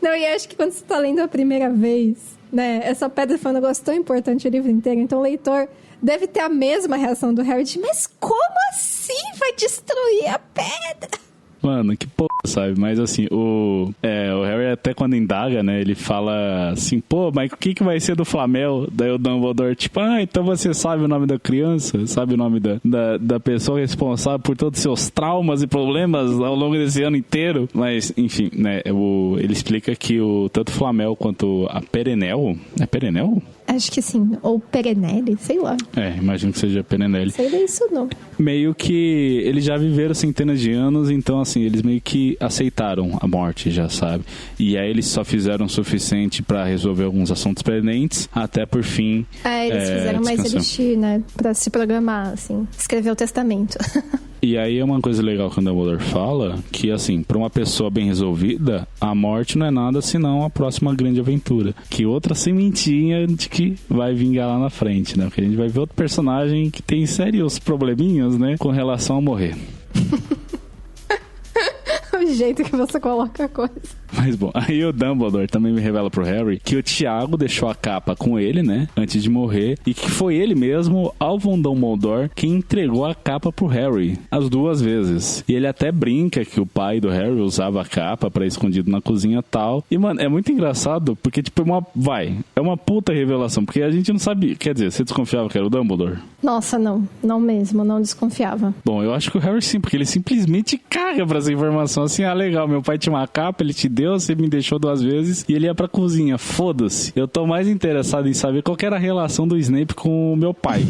Não, e acho que quando você tá lendo a primeira vez, né, essa pedra foi um negócio tão importante o livro inteiro, então o leitor deve ter a mesma reação do Harry de, mas como assim vai destruir a pedra? Mano, que porra, sabe? Mas assim, o Harry até quando indaga, né, ele fala assim, pô, mas o que vai ser do Flamel? Daí o Dumbledore, tipo, então você sabe o nome da criança? Sabe o nome da pessoa responsável por todos os seus traumas e problemas ao longo desse ano inteiro? Mas, enfim, né, ele explica que tanto o Flamel quanto a Perenelle, é Perenelle? Acho que sim, ou Perenelle, sei lá. Imagino que seja Perenelle. Sei ler isso não. Meio que eles já viveram centenas de anos, então assim, eles meio que aceitaram a morte, já sabe. E aí eles só fizeram o suficiente pra resolver alguns assuntos pendentes, até por fim eles fizeram mais elixir, né, pra se programar, assim, escrever o testamento. E aí é uma coisa legal que o Dumbledore fala, que assim, pra uma pessoa bem resolvida, a morte não é nada senão a próxima grande aventura. Que outra sementinha de que vai vingar lá na frente, né? Porque a gente vai ver outro personagem que tem sérios probleminhas, né? Com relação a morrer. jeito que você coloca a coisa. Mas bom, aí o Dumbledore também me revela pro Harry que o Tiago deixou a capa com ele, né, antes de morrer, e que foi ele mesmo, Alvin Dumbledore, quem entregou a capa pro Harry, as 2 vezes. E ele até brinca que o pai do Harry usava a capa pra ir escondido na cozinha e tal. E, mano, é muito engraçado, porque, tipo, é uma puta revelação, porque a gente não sabe, quer dizer, você desconfiava que era o Dumbledore? Nossa, não mesmo, não desconfiava. Bom, eu acho que o Harry sim, porque ele simplesmente caga pra essa informação, assim, legal, meu pai tinha uma capa, ele te deu, você me deixou 2 vezes, e ele ia pra cozinha, foda-se. Eu tô mais interessado em saber qual que era a relação do Snape com o meu pai.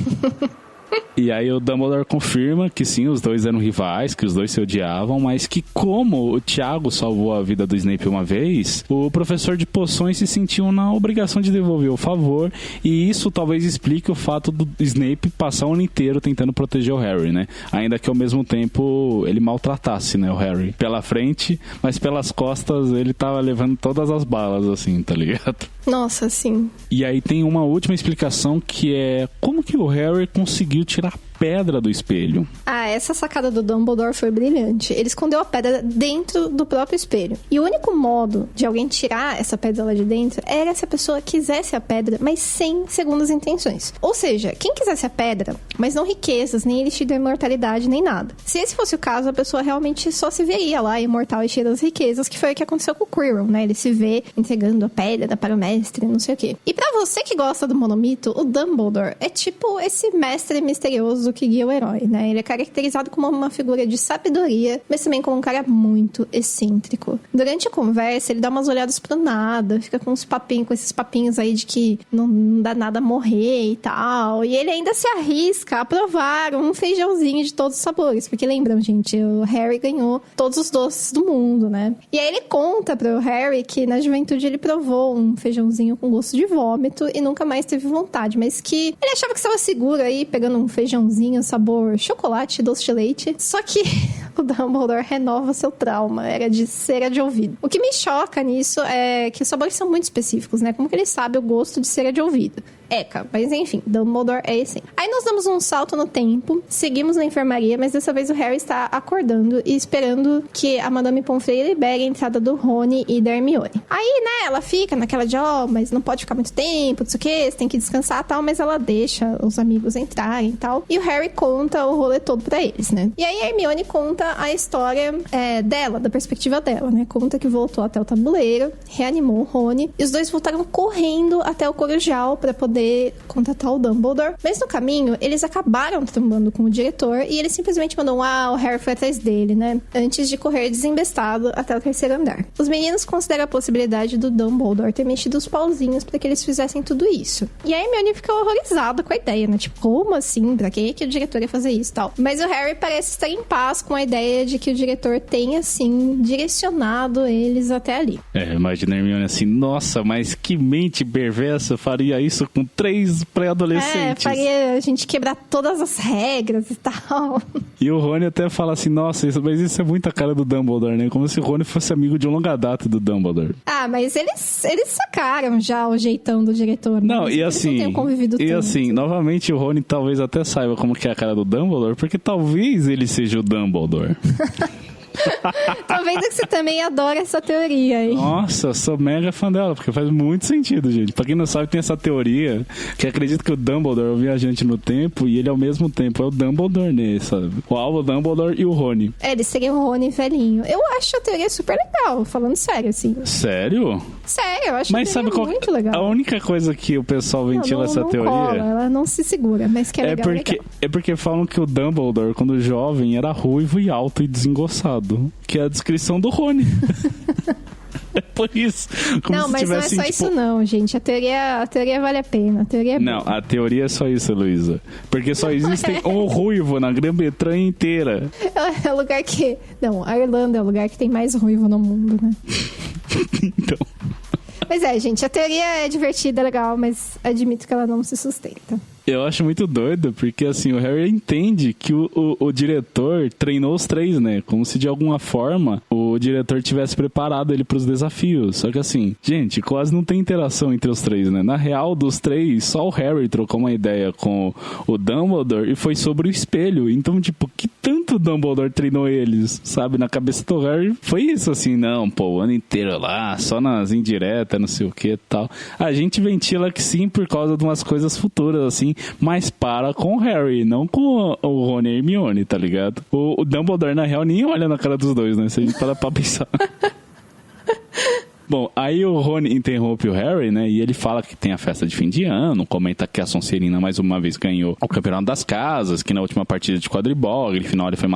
E aí o Dumbledore confirma que sim, os dois eram rivais, que os dois se odiavam, mas que como o Tiago salvou a vida do Snape uma vez, o professor de poções se sentiu na obrigação de devolver o favor, e isso talvez explique o fato do Snape passar o ano inteiro tentando proteger o Harry, né? Ainda que ao mesmo tempo ele maltratasse, né, o Harry pela frente, mas pelas costas ele tava levando todas as balas, assim, tá ligado? Nossa, sim. E aí tem uma última explicação que é como que o Harry conseguiu tirar pedra do espelho. Essa sacada do Dumbledore foi brilhante. Ele escondeu a pedra dentro do próprio espelho. E o único modo de alguém tirar essa pedra lá de dentro era se a pessoa quisesse a pedra, mas sem segundas intenções. Ou seja, quem quisesse a pedra, mas não riquezas, nem elixir da imortalidade, nem nada. Se esse fosse o caso, a pessoa realmente só se veria lá, imortal e cheia das riquezas, que foi o que aconteceu com o Quirrell, né? Ele se vê entregando a pedra para o mestre, não sei o quê. E pra você que gosta do monomito, o Dumbledore é tipo esse mestre misterioso que guia o herói, né? Ele é caracterizado como uma figura de sabedoria, mas também como um cara muito excêntrico. Durante a conversa, ele dá umas olhadas pro nada, fica com esses papinhos aí de que não dá nada morrer e tal. E ele ainda se arrisca a provar um feijãozinho de todos os sabores, porque lembram, gente, o Harry ganhou todos os doces do mundo, né? E aí ele conta pro Harry que na juventude ele provou um feijãozinho com gosto de vômito e nunca mais teve vontade, mas que ele achava que estava seguro aí, pegando um feijãozinho sabor chocolate, doce de leite. Só que o Dumbledore renova seu trauma, era de cera de ouvido. O que me choca nisso é que os sabores são muito específicos, né? Como que ele sabe o gosto de cera de ouvido? Mas enfim, Dumbledore é esse. Aí nós damos um salto no tempo, seguimos na enfermaria, mas dessa vez o Harry está acordando e esperando que a Madame Pomfrey libere a entrada do Rony e da Hermione. Aí, né, ela fica naquela de, mas não pode ficar muito tempo, não sei o que, você tem que descansar e tal, mas ela deixa os amigos entrarem e tal. E o Harry conta o rolê todo pra eles, né? E aí a Hermione conta a história dela, da perspectiva dela, né? Conta que voltou até o tabuleiro, reanimou o Rony, e os dois voltaram correndo até o Corujal pra poder contatar o Dumbledore. Mas no caminho, eles acabaram trombando com o diretor e ele simplesmente mandou o Harry foi atrás dele, né? Antes de correr desembestado até o 3º andar. Os meninos consideram a possibilidade do Dumbledore ter mexido os pauzinhos pra que eles fizessem tudo isso. E a Hermione fica horrorizada com a ideia, né? Tipo, como assim? Pra que o diretor ia fazer isso e tal? Mas o Harry parece estar em paz com a ideia de que o diretor tenha, assim, direcionado eles até ali. Imagina a Hermione assim, nossa, mas que mente perversa faria isso com 3 pré-adolescentes. Faria a gente quebrar todas as regras e tal. E o Rony até fala assim, nossa, mas isso é muita cara do Dumbledore, né? Como se o Rony fosse amigo de longa data do Dumbledore. Mas eles sacaram já o jeitão do diretor. Não, né? e assim... Não convivido e tanto. assim, novamente o Rony talvez até saiba como que é a cara do Dumbledore, porque talvez ele seja o Dumbledore. Tô vendo que você também adora essa teoria aí. Nossa, eu sou mega fã dela, porque faz muito sentido, gente. Pra quem não sabe, tem essa teoria que acredita que o Dumbledore é o viajante no tempo e ele ao mesmo tempo é o Dumbledore, né, sabe? O Albus Dumbledore e o Rony. Ele seria o Rony velhinho. Eu acho a teoria super legal, falando sério, assim. Sério? Sério, eu acho mas a sabe teoria qual... muito legal. A única coisa que o pessoal ventila essa teoria... Cola, ela não se segura, mas que é legal, legal. É porque falam que o Dumbledore, quando jovem, era ruivo e alto e desengoçado. Que é a descrição do Rony. É por isso. Não, mas não é só isso não, gente. A teoria vale a pena. A teoria é não, boa. A teoria é só isso, Luísa. Porque só existem um ruivo na Grã-Bretanha inteira. É o lugar que... Não, a Irlanda é o lugar que tem mais ruivo no mundo, né? Então... Mas gente, a teoria é divertida, é legal, mas admito que ela não se sustenta. Eu acho muito doido, porque assim, o Harry entende que o diretor treinou os 3, né? Como se de alguma forma o o diretor tivesse preparado ele pros desafios. Só que assim, gente, quase não tem interação entre os três, né? Na real, dos três, só o Harry trocou uma ideia com o Dumbledore e foi sobre o espelho. Então, tipo, que tanto o Dumbledore treinou eles, sabe? Na cabeça do Harry foi isso, assim, não, pô, o ano inteiro lá, só nas indiretas, não sei o que e tal. A gente ventila que sim por causa de umas coisas futuras, assim, mas para com o Harry, não com o Rony e a Hermione, tá ligado? O Dumbledore, na real, nem olha na cara dos dois, né? Se a gente parar pra pensar. Bom, aí o Rony interrompe o Harry, né? E ele fala que tem a festa de fim de ano, comenta que a Sonserina mais uma vez ganhou o Campeonato das Casas, que na última partida de quadribol, a Grifinória foi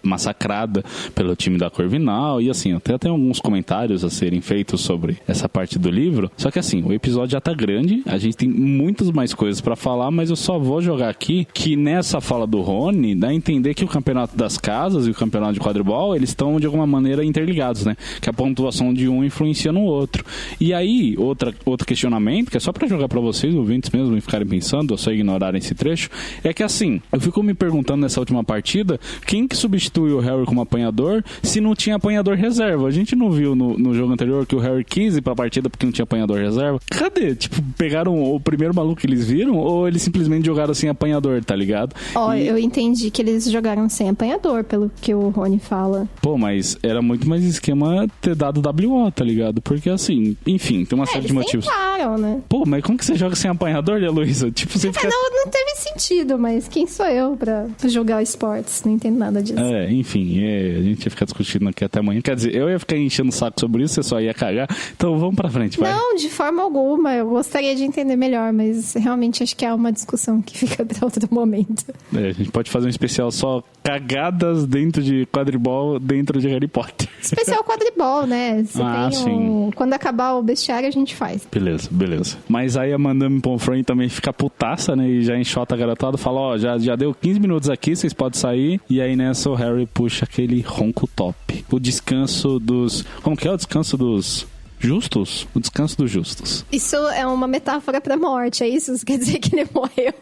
massacrada pelo time da Corvinal, e assim, até tem alguns comentários a serem feitos sobre essa parte do livro. Só que assim, o episódio já tá grande, a gente tem muitas mais coisas pra falar, mas eu só vou jogar aqui que nessa fala do Rony, dá a entender que o Campeonato das Casas e o Campeonato de Quadribol, eles estão de alguma maneira interligados, né? Que a pontuação de um influencia no outro. E aí, outro questionamento, que é só pra jogar pra vocês, ouvintes mesmo, e ficarem pensando, ou só ignorarem esse trecho, é que assim, eu fico me perguntando nessa última partida, quem que substitui o Harry como apanhador, se não tinha apanhador reserva? A gente não viu no jogo anterior que o Harry quis ir pra partida porque não tinha apanhador reserva? Cadê? Tipo, pegaram o primeiro maluco que eles viram, ou eles simplesmente jogaram sem apanhador, tá ligado? Eu entendi que eles jogaram sem apanhador, pelo que o Rony fala. Pô, mas era muito mais esquema ter dado WO, tá ligado? Porque assim, enfim, tem uma série de motivos. Tentaram, né? Pô, mas como que você joga sem apanhador, Luísa? Tipo, você fica... Não teve sentido, mas quem sou eu pra jogar esportes? Não entendo nada disso. Enfim, a gente ia ficar discutindo aqui até amanhã. Quer dizer, eu ia ficar enchendo o saco sobre isso, você só ia cagar. Então vamos pra frente, vai. Não, de forma alguma. Eu gostaria de entender melhor, mas realmente acho que é uma discussão que fica pra outro momento. A gente pode fazer um especial só cagadas dentro de quadribol, dentro de Harry Potter. Especial quadribol, né? Sim. Quando acabar o bestiário, a gente faz. Beleza. Mas aí a Madame Pomfrey também fica putaça, né? E já enxota a garotada, fala, já deu 15 minutos aqui, vocês podem sair. E aí nessa o Harry puxa aquele ronco top. O descanso dos... Como que é o descanso dos... Justos? O descanso dos justos. Isso é uma metáfora pra morte, é isso? Isso quer dizer que ele morreu?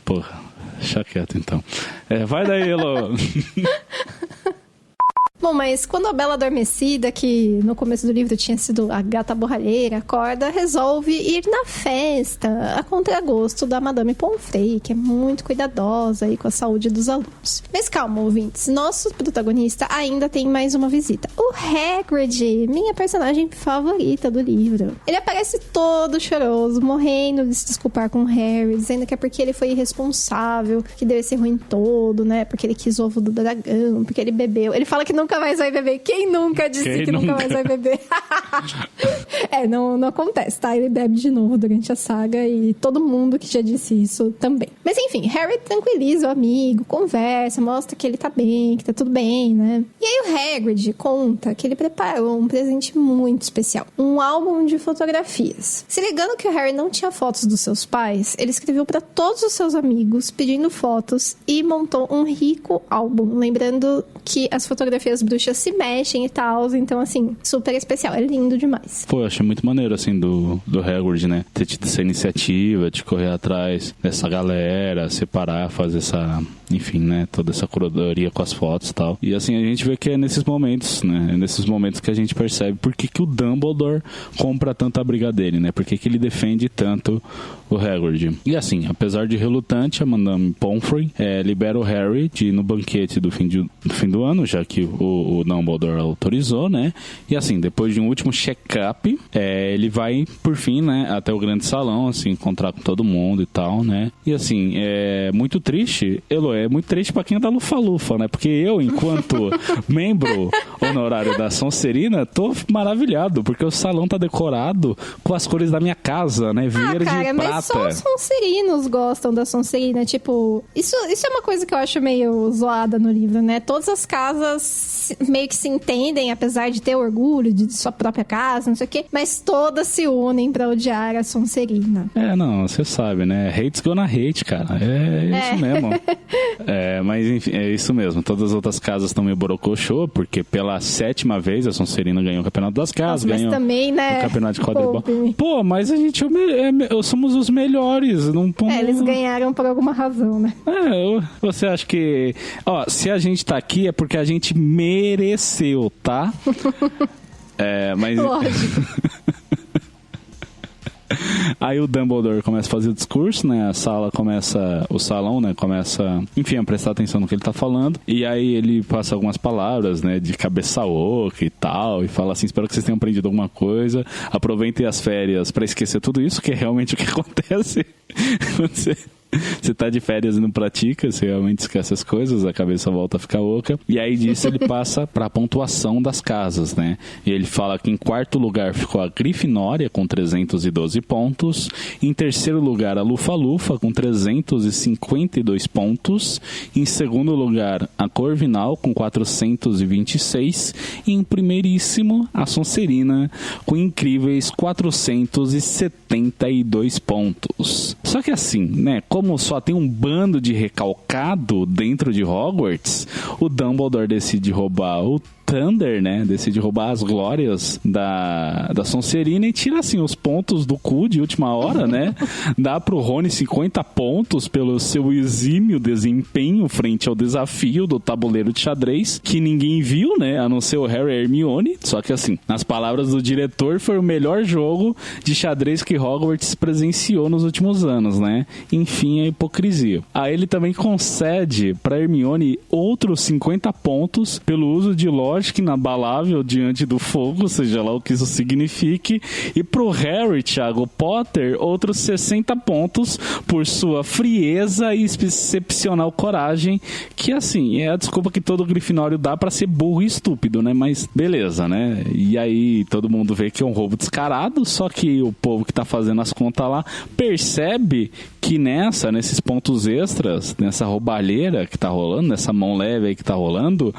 Porra, deixa quieto então. Vai daí, Elo. Bom, mas quando a Bela Adormecida, que no começo do livro tinha sido a gata borralheira, acorda, resolve ir na festa, a contragosto da Madame Pomfrey, que é muito cuidadosa aí com a saúde dos alunos. Mas calma, ouvintes, nosso protagonista ainda tem mais uma visita. O Hagrid, minha personagem favorita do livro. Ele aparece todo choroso, morrendo de se desculpar com o Harry, dizendo que é porque ele foi irresponsável, que deu esse ruim todo, né? Porque ele quis ovo do dragão, porque ele bebeu. Ele fala que nunca mais vai beber. Quem nunca disse que nunca mais vai beber? Não acontece, tá? Ele bebe de novo durante a saga e todo mundo que já disse isso também. Mas enfim, Harry tranquiliza o amigo, conversa, mostra que ele tá bem, que tá tudo bem, né? E aí o Hagrid conta que ele preparou um presente muito especial. Um álbum de fotografias. Se ligando que o Harry não tinha fotos dos seus pais, ele escreveu pra todos os seus amigos pedindo fotos e montou um rico álbum. Lembrando que as fotografias bruxas se mexem e tal, então assim, super especial, é lindo demais. Pô, eu achei muito maneiro, assim, do Hagrid, né? Ter tido essa iniciativa de correr atrás dessa galera, separar, fazer essa, enfim, né? Toda essa curadoria com as fotos e tal. E assim, a gente vê que é nesses momentos, né? É nesses momentos que a gente percebe por que o Dumbledore compra tanto a briga dele, né? Por que ele defende tanto o Hagrid. E assim, apesar de relutante, a Madame Pomfrey libera o Harry de ir no banquete do fim do ano, já que o Dumbledore autorizou, né? E assim, depois de um último check-up, ele vai, por fim, né, até o grande salão, assim, encontrar com todo mundo e tal, né? E assim, é muito triste, Elo, é muito triste pra quem é da Lufa-Lufa, né? Porque eu, enquanto membro honorário da Sonserina, tô maravilhado, porque o salão tá decorado com as cores da minha casa, né? Verde e prata. Mas só os sonserinos gostam da Sonserina, tipo... Isso é uma coisa que eu acho meio zoada no livro, né? Todas as casas meio que se entendem, apesar de ter orgulho de sua própria casa, não sei o quê, mas todas se unem pra odiar a Sonserina. Não, você sabe, né? Hate's gonna hate, cara. É isso mesmo. Mas enfim, é isso mesmo. Todas as outras casas estão meio borocochô, porque pela 7ª vez a Sonserina ganhou o Campeonato das Casas, ganhou também, né? o Campeonato de Quadribol. Pô, mas a gente somos os melhores. Não, eles ganharam por alguma razão, né? Você acha que... Ó, se a gente tá aqui é porque a gente mereceu, tá? Mas... Lógico. Aí o Dumbledore começa a fazer o discurso, né? O salão, né? Começa, enfim, a prestar atenção no que ele tá falando. E aí ele passa algumas palavras, né? De cabeça oca e tal. E fala assim, espero que vocês tenham aprendido alguma coisa. Aproveitem as férias pra esquecer tudo isso, que é realmente o que acontece quando você tá de férias e não pratica, você realmente esquece as coisas, a cabeça volta a ficar oca. E aí disso ele passa pra pontuação das casas, né? E ele fala que em 4º lugar ficou a Grifinória com 312 pontos. Em 3º lugar a Lufa-Lufa com 352 pontos. Em 2º lugar a Corvinal com 426. E em primeiríssimo a Sonserina com incríveis 472 pontos. Só que assim, né? Como só tem um bando de recalcado dentro de Hogwarts, o Dumbledore decide roubar o Thunder, né? Decide roubar as glórias da Sonserina e tira, assim, os pontos do cu de última hora, né? Dá pro Rony 50 pontos pelo seu exímio desempenho frente ao desafio do tabuleiro de xadrez, que ninguém viu, né? A não ser o Harry e a Hermione. Só que, assim, nas palavras do diretor, foi o melhor jogo de xadrez que Hogwarts presenciou nos últimos anos, né? Enfim, a hipocrisia. Aí ele também concede pra Hermione outros 50 pontos pelo uso de lógica inabalável diante do fogo, seja lá o que isso signifique, e pro Harry, Thiago Potter, outros 60 pontos por sua frieza e excepcional coragem, que assim, é a desculpa que todo grifinório dá pra ser burro e estúpido, né? Mas beleza, né? E aí todo mundo vê que é um roubo descarado, só que o povo que tá fazendo as contas lá percebe que nesses pontos extras, nessa roubalheira que tá rolando, nessa mão leve aí que tá rolando,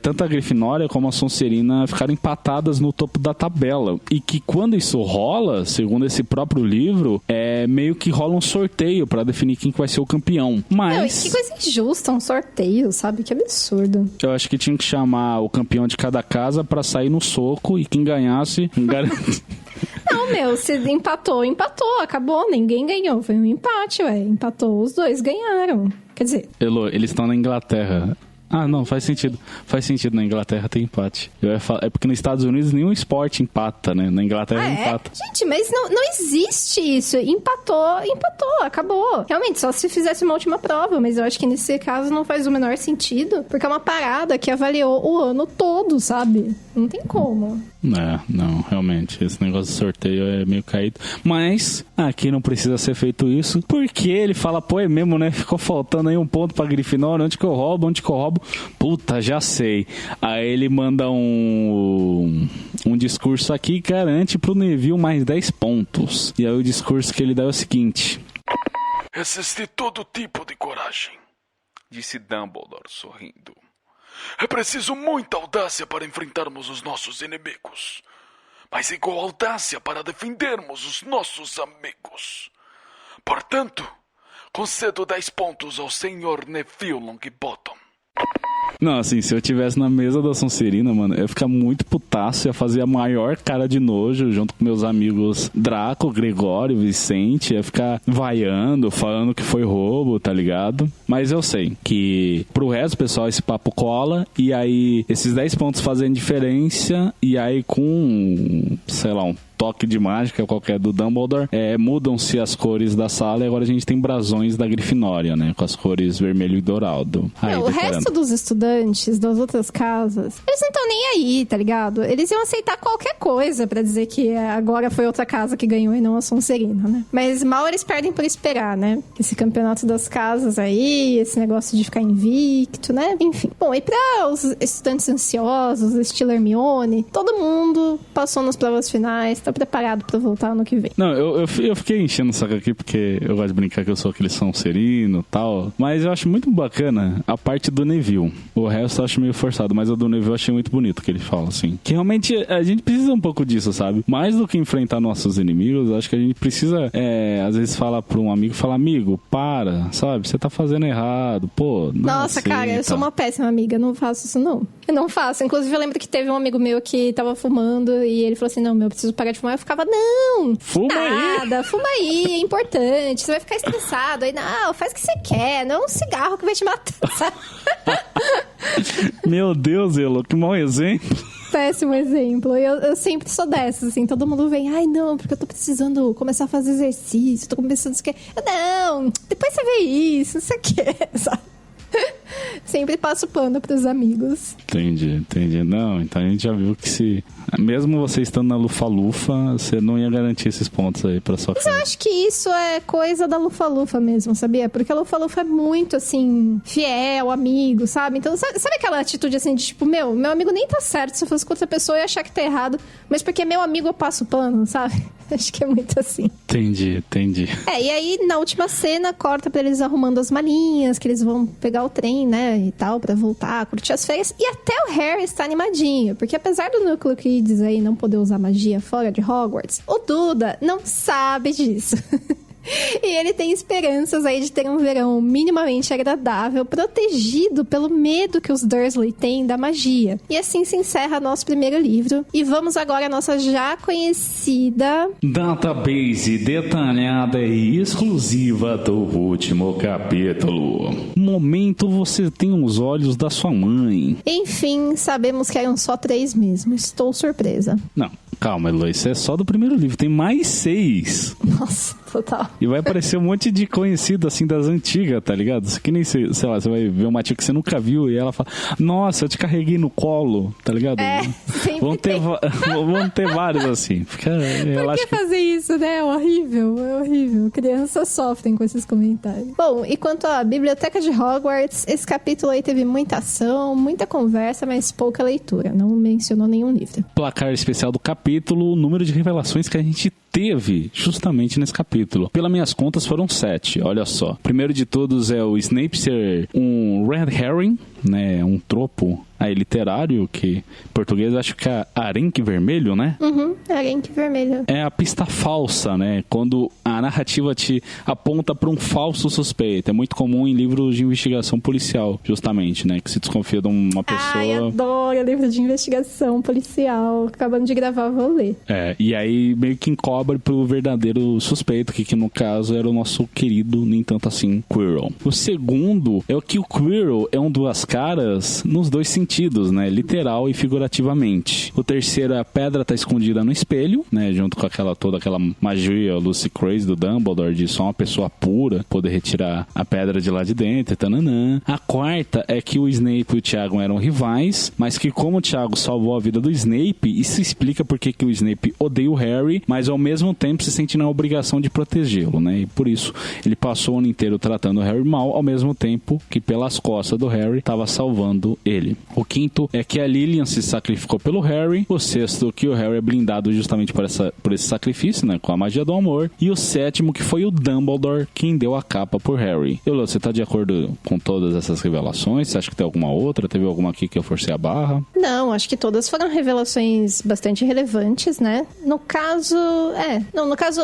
tanto a Grifinória como a Sonserina ficaram empatadas no topo da tabela. E que quando isso rola, segundo esse próprio livro, meio que rola um sorteio pra definir quem que vai ser o campeão. Mas... que coisa injusta, um sorteio, sabe? Que absurdo. Eu acho que tinha que chamar o campeão de cada casa pra sair no soco e quem ganhasse... Não, se empatou, acabou, ninguém ganhou, foi um empate, empatou, os dois ganharam, quer dizer... Elô, eles estão na Inglaterra. Ah, não, faz sentido na Inglaterra tem empate. É porque nos Estados Unidos nenhum esporte empata, né? Na Inglaterra empata. Gente, mas não existe isso. Empatou, acabou. Realmente, só se fizesse uma última prova, mas eu acho que nesse caso não faz o menor sentido, porque é uma parada que avaliou o ano todo, sabe? Não tem como. Não, realmente, esse negócio de sorteio é meio caído. Mas aqui não precisa ser feito isso, porque ele fala, é mesmo, né? Ficou faltando aí um ponto pra Grifinória, onde que eu roubo? Puta, já sei. Aí ele manda um discurso aqui que garante pro Neville mais 10 pontos. E aí o discurso que ele dá é o seguinte: existe todo tipo de coragem, disse Dumbledore sorrindo. É preciso muita audácia para enfrentarmos os nossos inimigos, mas igual audácia para defendermos os nossos amigos. Portanto, concedo 10 pontos ao Sr. Neville Longbottom. Não, assim, se eu tivesse na mesa da Sonserina, mano, eu ia ficar muito putaço, ia fazer a maior cara de nojo junto com meus amigos Draco, Gregório, Vicente, ia ficar vaiando, falando que foi roubo, tá ligado? Mas eu sei que pro resto, pessoal, esse papo cola, e aí esses 10 pontos fazem diferença, e aí com, sei lá, um toque de mágica qualquer do Dumbledore, mudam-se as cores da sala e agora a gente tem brasões da Grifinória, né? Com as cores vermelho e dourado. O resto dos estudantes das outras casas, eles não estão nem aí, tá ligado? Eles iam aceitar qualquer coisa pra dizer que agora foi outra casa que ganhou e não a Sonserina, né? Mas mal eles perdem por esperar, né? Esse campeonato das casas aí, esse negócio de ficar invicto, né? Enfim. Bom, e pra os estudantes ansiosos, estilo Hermione, todo mundo passou nas provas finais, tá tá preparado pra voltar ano que vem. Não, eu fiquei enchendo o saco aqui porque eu gosto de brincar que eu sou aquele Sonserino e tal, mas eu acho muito bacana a parte do Neville. O resto eu acho meio forçado, mas o do Neville eu achei muito bonito que ele fala, assim. Que realmente a gente precisa um pouco disso, sabe? Mais do que enfrentar nossos inimigos, eu acho que a gente precisa, às vezes, falar pra um amigo, falar, amigo, para, sabe? Você tá fazendo errado, pô. Nossa, cara, eu sou uma péssima amiga, eu não faço isso, não. Eu não faço. Inclusive, eu lembro que teve um amigo meu que tava fumando e ele falou assim, não, eu preciso parar de fumar. Eu ficava, não, fuma aí, é importante, você vai ficar estressado. Aí, não, faz o que você quer, não é um cigarro que vai te matar, sabe? Meu Deus, Elo, que mau exemplo. Péssimo exemplo. Eu sempre sou dessas, assim, todo mundo vem, ai, não, porque eu tô precisando começar a fazer exercício, tô começando isso aqui. Não, depois você vê isso, não sei o que, sabe? Sempre passo pano pros amigos. Entendi. Não, então a gente já viu que mesmo você estando na Lufa-Lufa, você não ia garantir esses pontos aí pra sua casa. Mas eu acho que isso é coisa da Lufa-Lufa mesmo, sabia? Porque a Lufa-Lufa é muito, assim, fiel, amigo, sabe? Então, sabe aquela atitude, assim, de tipo, meu amigo nem tá certo, se eu fosse com outra pessoa eu ia achar que tá errado, mas porque é meu amigo eu passo pano, sabe? Acho que é muito assim. Entendi. E aí, na última cena, corta pra eles arrumando as malinhas, que eles vão pegar o trem, né, e tal, pra voltar, curtir as férias. E até o Harry está animadinho, porque apesar do Núcleo Kids aí não poder usar magia fora de Hogwarts, o Duda não sabe disso. E ele tem esperanças aí de ter um verão minimamente agradável, protegido pelo medo que os Dursley têm da magia. E assim se encerra nosso primeiro livro. E vamos agora à nossa já conhecida database detalhada e exclusiva do último capítulo. Momento você tem os olhos da sua mãe. Enfim, sabemos que eram só 3 mesmo. Estou surpresa. Não, calma, Elo, isso é só do primeiro livro. Tem mais 6. Nossa, total. E vai aparecer um monte de conhecido, assim, das antigas, tá ligado? Que nem, sei lá, você vai ver uma tia que você nunca viu e ela fala, nossa, eu te carreguei no colo, tá ligado? Vão ter vários, assim. Por que fazer isso, né? É horrível. Crianças sofrem com esses comentários. Bom, e quanto à Biblioteca de Hogwarts, esse capítulo aí teve muita ação, muita conversa, mas pouca leitura. Não mencionou nenhum livro. Placar especial do capítulo, o número de revelações que a gente teve justamente nesse capítulo. Pelas minhas contas foram 7, olha só. Primeiro de todos é o Snape ser um red herring, né, um tropo aí literário, que em português acho que é arenque vermelho, né? Arenque vermelho. É a pista falsa, né? Quando a narrativa te aponta para um falso suspeito. É muito comum em livros de investigação policial, justamente, né? Que se desconfia de uma pessoa... Ai, adoro livro de investigação policial. Acabando de gravar, vou ler. E aí meio que encobre pro verdadeiro suspeito, que no caso era o nosso querido, nem tanto assim, Quirrell. O segundo é o que o Quirrell é um duas caras nos dois sentidos, né? Literal e figurativamente. O terceiro é a pedra tá escondida no espelho, né? Junto com toda aquela magia Lucy Crazy do Dumbledore, de só uma pessoa pura poder retirar a pedra de lá de dentro, tananã. A quarta é que o Snape e o Thiago eram rivais, mas que como o Thiago salvou a vida do Snape, isso explica porque que o Snape odeia o Harry, mas ao mesmo tempo se sente na obrigação de protegê-lo, né? E por isso ele passou o ano inteiro tratando o Harry mal, ao mesmo tempo que pelas costas do Harry estava salvando ele. O quinto é que a Lilian se sacrificou pelo Harry. O sexto, que o Harry é blindado justamente por esse sacrifício, né? Com a magia do amor. E o sétimo, que foi o Dumbledore quem deu a capa por Harry. Eulô, você tá de acordo com todas essas revelações? Você acha que tem alguma outra? Teve alguma aqui que eu forcei a barra? Não, acho que todas foram revelações bastante relevantes, né? No caso,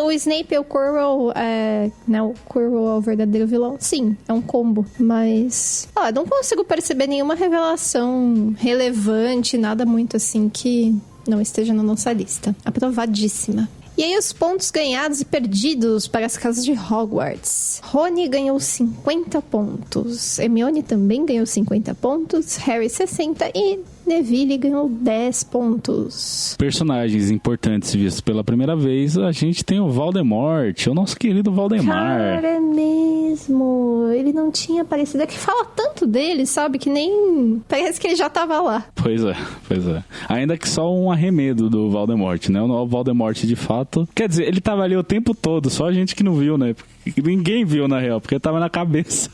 o Snape e o Quirrell, né? O Quirrell é o verdadeiro vilão. Sim, é um combo. Mas, não consigo perceber nenhuma revelação relevante, nada muito assim que não esteja na nossa lista. Aprovadíssima. E aí os pontos ganhados e perdidos para as casas de Hogwarts. Rony ganhou 50 pontos. Hermione também ganhou 50 pontos. Harry 60 e Neville ganhou 10 pontos. Personagens importantes vistos pela primeira vez, a gente tem o Voldemort, o nosso querido Valdemar. Cara, é mesmo. Ele não tinha aparecido. É que fala tanto dele, sabe? Que nem... Parece que ele já tava lá. Pois é. Ainda que só um arremedo do Voldemort, né? O Voldemort, de fato... Quer dizer, ele tava ali o tempo todo, só a gente que não viu, né? Ninguém viu, na real, porque tava na cabeça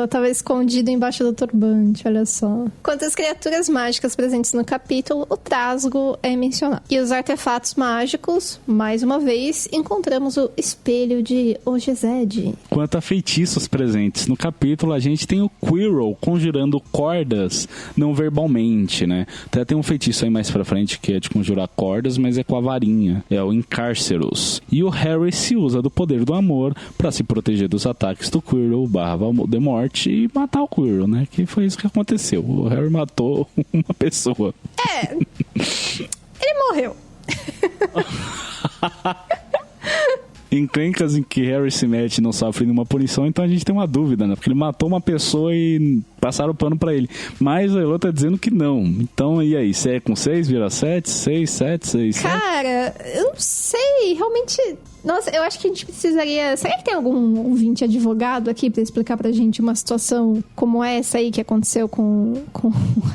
Tava escondido embaixo do turbante, olha só. Quanto às criaturas mágicas presentes no capítulo, o Trasgo é mencionado. E os artefatos mágicos, mais uma vez, encontramos o espelho de Ogezed. Quanto a feitiços presentes no capítulo, a gente tem o Quirrell conjurando cordas não verbalmente, né? Até tem um feitiço aí mais pra frente que é de conjurar cordas, mas é com a varinha. É o Encarcerus. E o Harry se usa do poder do amor pra se proteger dos ataques do Quirrell / Voldemort e matar o Quirrell, né? Que foi isso que aconteceu. O Harry matou uma pessoa. Ele morreu. Encrencas em que Harry se mete e não sofre nenhuma punição, então a gente tem uma dúvida, né? Porque ele matou uma pessoa e passaram o pano pra ele. Mas a Elo tá dizendo que não. Então, e aí? Se é com 6, vira 7, 6, 7, 6, 7? Cara, eu não sei. Realmente... Nossa, eu acho que a gente precisaria... Será que tem algum ouvinte advogado aqui pra explicar pra gente uma situação como essa aí que aconteceu com o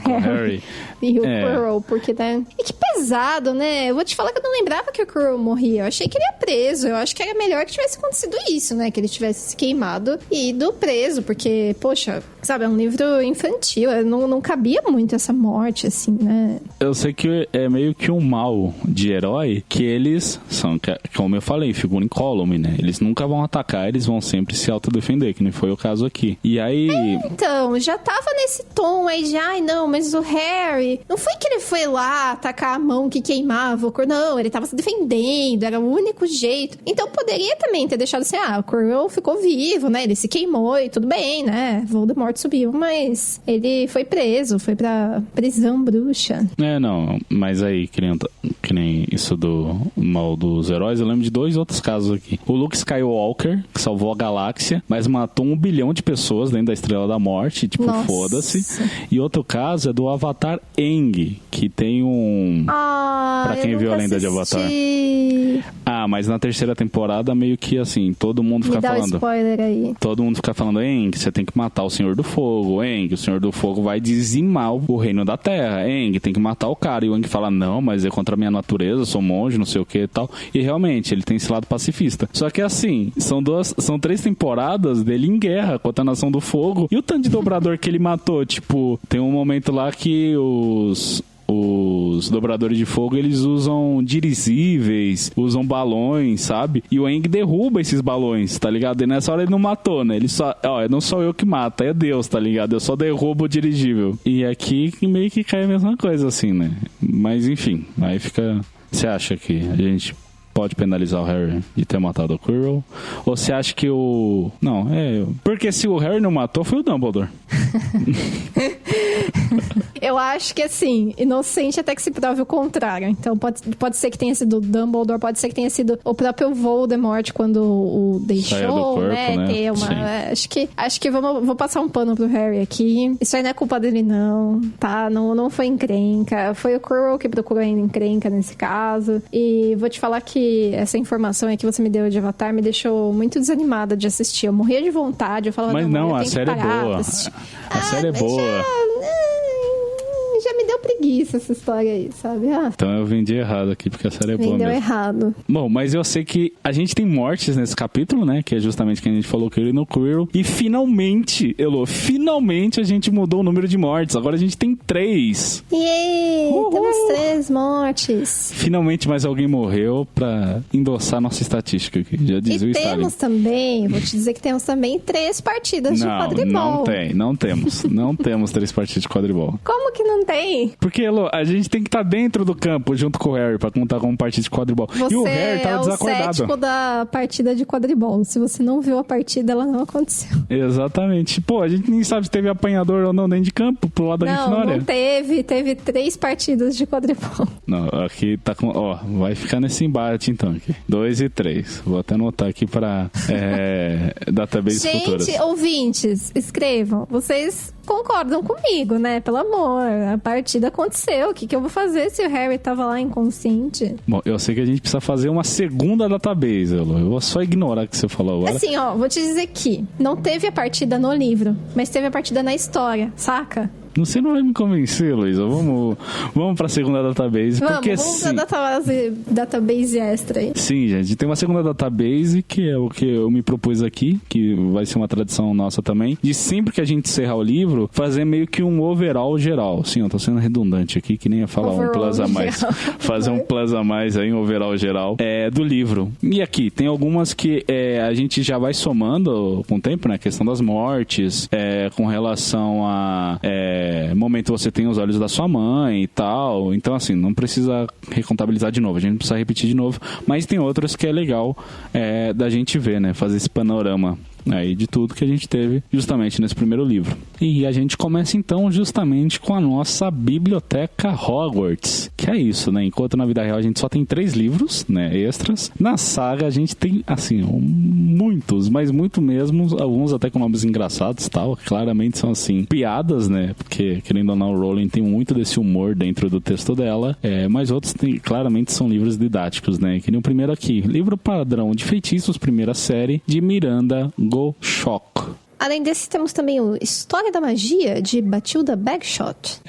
Harry e o Quirrell? Porque, né? E que pesado, né? Eu vou te falar que eu não lembrava que o Quirrell morria. Eu achei que ele ia preso. Eu acho que era melhor que tivesse acontecido isso, né? Que ele tivesse se queimado e ido preso. Porque, poxa, sabe, é um livro infantil. Não cabia muito essa morte, assim, né? Eu sei que é meio que um mal de herói que eles são, como eu falei, figura incólume, né? Eles nunca vão atacar, eles vão sempre se autodefender, que nem foi o caso aqui. E aí... Então, já tava nesse tom aí de, ai não, mas o Harry, não foi que ele foi lá atacar a mão que queimava o Quirrell, não, ele tava se defendendo, era o único jeito. Então poderia também ter deixado assim, o Quirrell ficou vivo, né? Ele se queimou e tudo bem, né? Voldemort subiu, mas ele foi preso, foi pra prisão bruxa. Não, mas aí, que nem isso do mal dos heróis, eu lembro de 2 outros casos aqui. O Luke Skywalker, que salvou a galáxia, mas matou 1 bilhão de pessoas dentro da Estrela da Morte, tipo, foda-se. E outro caso é do Avatar Aang, que tem um... pra quem viu a lenda de Avatar. Mas na 3ª temporada, meio que assim, todo mundo fica falando... Me dá spoiler aí. Todo mundo fica falando, Aang, você tem que matar o Senhor do Fogo. Aang, o Senhor do Fogo vai dizimar o reino da Terra. Aang, tem que matar o cara. E o Aang fala, não, mas é contra a minha natureza, eu sou monge, não sei o que e tal. E realmente, ele tem esse lado pacifista. Só que assim, são 3 temporadas dele em guerra contra a Nação do Fogo. E o tanto de dobrador que ele matou, tipo, tem um momento lá que os dobradores de fogo, eles usam dirigíveis, usam balões, sabe? E o Aang derruba esses balões, tá ligado? E nessa hora ele não matou, né? Ele só... não sou eu que mata, é Deus, tá ligado? Eu só derrubo o dirigível. E aqui meio que cai a mesma coisa, assim, né? Mas, enfim, aí fica... Você acha que a gente pode penalizar o Harry de ter matado o Quirrell? Ou você acha que o... Não, porque se o Harry não matou, foi o Dumbledore. Eu acho que, assim, inocente até que se prove o contrário. Então, pode ser que tenha sido o Dumbledore, pode ser que tenha sido o próprio Voldemort quando o deixou, do corpo, né? Ter uma... Acho que vou passar um pano pro Harry aqui. Isso aí não é culpa dele, não, tá? Não foi encrenca. Foi o Quirrell que procurou ainda encrenca nesse caso. E vou te falar que essa informação aí que você me deu de Avatar me deixou muito desanimada de assistir. Eu morria de vontade, eu falava... Mas não, a série é boa. A série é boa. Já me deu preguiça essa história aí, sabe? Então eu vendi errado aqui, porque a série é boa mesmo. Vendeu errado. Bom, mas eu sei que a gente tem mortes nesse capítulo, né? Que é justamente que a gente falou que ele no Quirrell. E finalmente, Elo, a gente mudou o número de mortes. Agora a gente tem 3. Yay! Temos 3 mortes. Finalmente mais alguém morreu pra endossar nossa estatística aqui. Já dizia o Stalin. E temos também, vou te dizer que temos também 3 partidas de quadribol. Não temos. Não temos 3 partidas de quadribol. Como que não tem? Porque, Elo, a gente tem que estar dentro do campo junto com o Harry pra contar como partida de quadribol. Você e o Harry tava desacordado. É o cético da partida de quadribol. Se você não viu a partida, ela não aconteceu. Exatamente. Pô, a gente nem sabe se teve apanhador ou não dentro de campo pro lado da Grifinória. Não teve. Teve 3 partidas de quadribol. Não, aqui tá com... vai ficar nesse embate então aqui. 2 e 3. Vou até anotar aqui pra database futuras. Gente, ouvintes, escrevam. Vocês concordam comigo, né? Pelo amor, a partida aconteceu. O que eu vou fazer se o Harry tava lá inconsciente? Bom, eu sei que a gente precisa fazer uma segunda database, Elo. Eu vou só ignorar o que você falou agora. Assim, vou te dizer que não teve a partida no livro, mas teve a partida na história, saca? Você não vai me convencer, Luísa. Vamos pra segunda database. Vamos pra database extra aí. Sim, gente. Tem uma segunda database, que é o que eu me propus aqui, que vai ser uma tradição nossa também, de sempre que a gente encerrar o livro, fazer meio que um overall geral. Sim, eu tô sendo redundante aqui, que nem ia falar overall um plus a mais. Fazer um plus a mais aí, um overall geral do livro. E aqui, tem algumas que a gente já vai somando com o tempo, né? A questão das mortes, com relação a momento você tem os olhos da sua mãe e tal. Então, assim, não precisa recontabilizar de novo, a gente não precisa repetir de novo. Mas tem outras que é legal da gente ver, né? Fazer esse panorama aí de tudo que a gente teve justamente nesse primeiro livro. E a gente começa então justamente com a nossa biblioteca Hogwarts, que é isso, né? Enquanto na vida real a gente só tem 3 livros, né, extras, na saga a gente tem, assim, muitos, mas muito mesmo, alguns até com nomes engraçados e tal, claramente são, assim, piadas, né? Porque, querendo ou não, o Rowling tem muito desse humor dentro do texto dela, mas outros claramente são livros didáticos, né? Que nem o primeiro aqui, livro padrão de feitiços, primeira série, de Miranda Gottschalk. Além desse, temos também o História da Magia, de Bathilda Bagshot.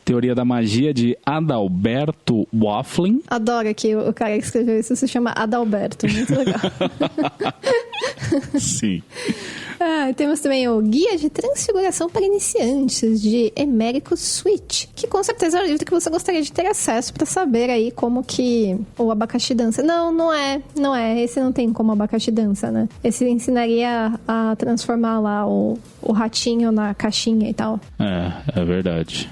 Teoria da Magia, de Adalberto Waffling. Adoro que o cara que escreveu isso se chama Adalberto, muito legal. Sim. Temos também o Guia de Transfiguração para Iniciantes, de Emérico Switch, que com certeza é um livro que você gostaria de ter acesso para saber aí como que o abacaxi dança. Não é. Esse não tem como o abacaxi dança, né? Esse ensinaria a transformar lá o ratinho na caixinha e tal. É verdade.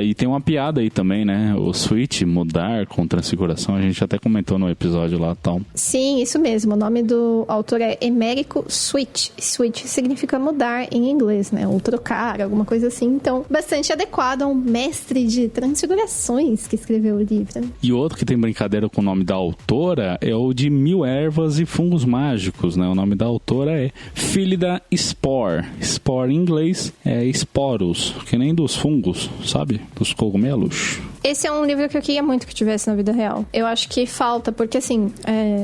E tem uma piada aí também, né? O switch, mudar com transfiguração, a gente até comentou no episódio lá e tal. Sim, isso mesmo. O nome do autor é Emérico Switch. Switch significa mudar em inglês, né? Ou trocar, alguma coisa assim. Então, bastante adequado a um mestre de transfigurações que escreveu o livro. E outro que tem brincadeira com o nome da autora é o de 1000 Ervas e Fungos Mágicos, né? O nome da autora é Phillida Spore. Spore em inglês é esporos, que nem dos fungos, sabe? Dos cogumelos. Esse é um livro que eu queria muito que tivesse na vida real. Eu acho que falta, porque assim,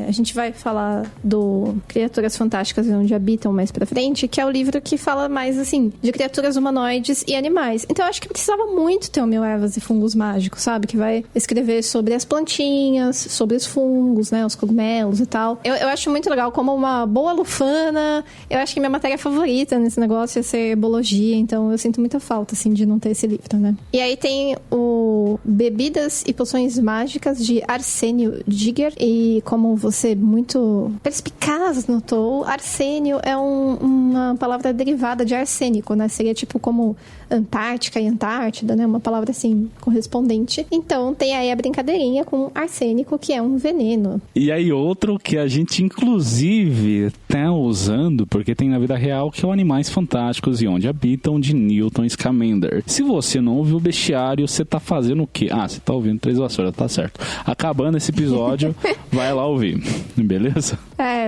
a gente vai falar do Criaturas Fantásticas e Onde Habitam mais pra frente, que é o livro que fala mais, assim, de criaturas humanoides e animais. Então eu acho que precisava muito ter o 1000 Ervas e Fungos Mágicos, sabe? Que vai escrever sobre as plantinhas, sobre os fungos, né? Os cogumelos e tal. Eu acho muito legal, como uma boa lufana. Eu acho que minha matéria favorita nesse negócio é ser herbologia, então eu sinto muita falta, assim, de não ter esse livro, né? E aí tem o Bebidas e Poções Mágicas, de Arsênio Giger. E como você muito perspicaz notou, arsênio é uma palavra derivada de arsênico, né? Seria tipo como Antártica e Antártida, né? Uma palavra assim, correspondente. Então tem aí a brincadeirinha com arsênico, que é um veneno. E aí outro que a gente inclusive tá usando, porque tem na vida real, que é o Animais Fantásticos e Onde Habitam, de Newton Scamander. Se você não ouviu o bestiário, você tá fazendo o quê? Você tá ouvindo Três Vassouras, tá certo. Acabando esse episódio, vai lá ouvir, beleza?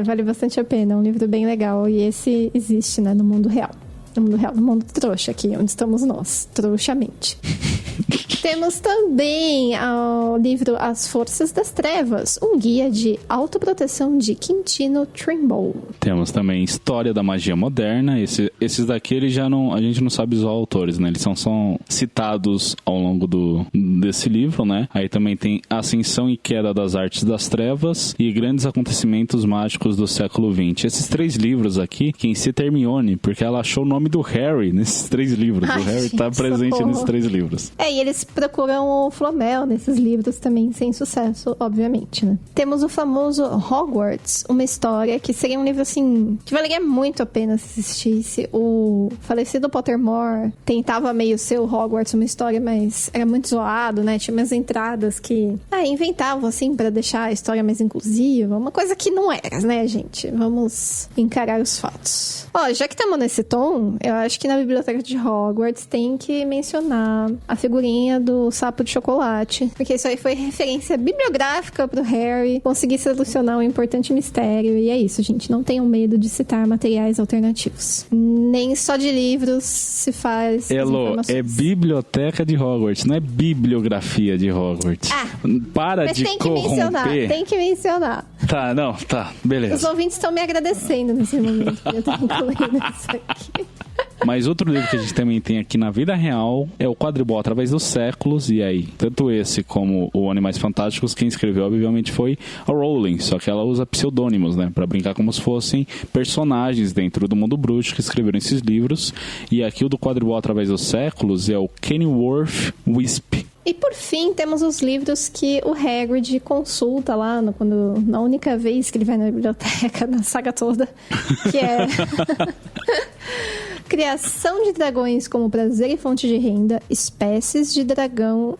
Vale bastante a pena, é um livro bem legal, e esse existe, né, no mundo real. No mundo trouxa, aqui onde estamos nós, trouxamente. Temos também o livro As Forças das Trevas, um guia de autoproteção, de Quintino Trimble. Temos também História da Magia Moderna. Esses daqui a gente não sabe os autores, né? Eles são citados ao longo desse livro, né? Aí também tem Ascensão e Queda das Artes das Trevas e Grandes Acontecimentos Mágicos do Século XX. Esses 3 livros aqui, quem cita é Hermione, porque ela achou o nome do Harry nesses 3 livros. O Harry tá presente nesses 3 livros. E eles procuram o Flomel nesses livros também, sem sucesso, obviamente, né? Temos o famoso Hogwarts, uma história que seria um livro, assim, que valeria muito a pena se assistisse. O falecido Pottermore tentava meio ser o Hogwarts, uma história, mas era muito zoado, né? Tinha umas entradas que inventavam, assim, pra deixar a história mais inclusiva. Uma coisa que não era, né, gente? Vamos encarar os fatos. Já que estamos nesse tom, eu acho que na biblioteca de Hogwarts tem que mencionar a figurinha do sapo de chocolate, porque isso aí foi referência bibliográfica pro Harry conseguir solucionar um importante mistério. E é isso, gente, não tenham medo de citar materiais alternativos. Nem só de livros se faz Elô, é biblioteca de Hogwarts, não é bibliografia de Hogwarts. Para de corromper. Tem que mencionar. Tá, beleza. Os ouvintes estão me agradecendo nesse momento. Eu tô incluindo isso aqui. Mas outro livro que a gente também tem aqui na vida real é o Quadribol Através dos Séculos. E aí, tanto esse como o Animais Fantásticos, quem escreveu obviamente foi a Rowling, só que ela usa pseudônimos, né, pra brincar como se fossem personagens dentro do mundo bruxo que escreveram esses livros. E aqui o do Quadribol Através dos Séculos é o Kenilworth Wisp. E por fim, temos os livros que o Hagrid consulta lá, na única vez que ele vai na biblioteca, na saga toda, que é Criação de Dragões como Prazer e Fonte de Renda, Espécies de Dragões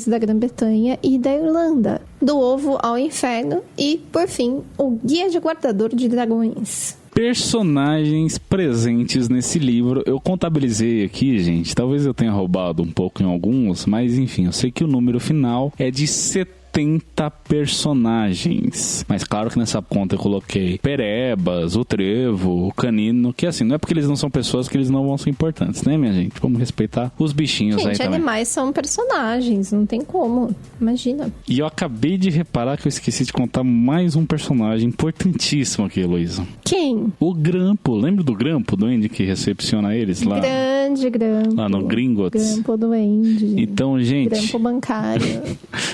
da Grã-Bretanha e da Irlanda, Do Ovo ao Inferno e, por fim, o Guia de Guardador de Dragões. Personagens presentes nesse livro. Eu contabilizei aqui, gente. Talvez eu tenha roubado um pouco em alguns, mas enfim, eu sei que o número final é de 70 personagens. Mas claro que nessa conta eu coloquei Perebas, o Trevo, o Canino, que assim, não é porque eles não são pessoas que eles não vão ser importantes, né, minha gente? Vamos respeitar os bichinhos aí também. Animais são personagens, não tem como. Imagina. E eu acabei de reparar que eu esqueci de contar mais um personagem importantíssimo aqui, Heloísa. Quem? O Grampo. Lembra do Grampo, do Andy que recepciona eles lá? Grande Grampo. Lá no Gringotts. Grampo do Andy. Então, gente... Grampo bancário.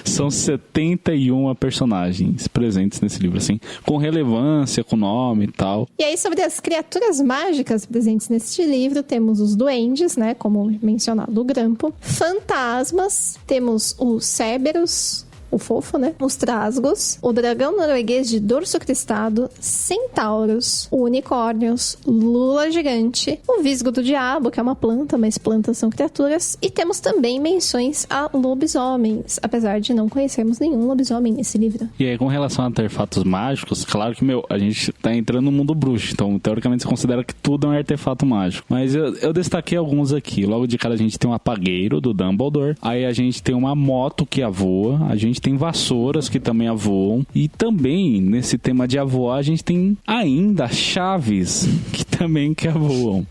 São 71 personagens presentes nesse livro, assim, com relevância, com nome e tal. E aí, sobre as criaturas mágicas presentes neste livro, temos os duendes, né, como mencionado, o Grampo. Fantasmas, temos o Cerberus, o fofo, né? Os trasgos, o dragão norueguês de dorso cristado, centauros, unicórnios, lula gigante, o visgo do diabo, que é uma planta, mas plantas são criaturas, e temos também menções a lobisomens, apesar de não conhecermos nenhum lobisomem nesse livro. E aí, com relação a artefatos mágicos, claro que, a gente tá entrando no mundo bruxo, então, teoricamente, você considera que tudo é um artefato mágico. Mas eu destaquei alguns aqui. Logo de cara, a gente tem um apagueiro do Dumbledore, aí a gente tem uma moto que avoa, a gente tem vassouras que também avoam. E também, nesse tema de avoar, a gente tem ainda chaves que também que avoam.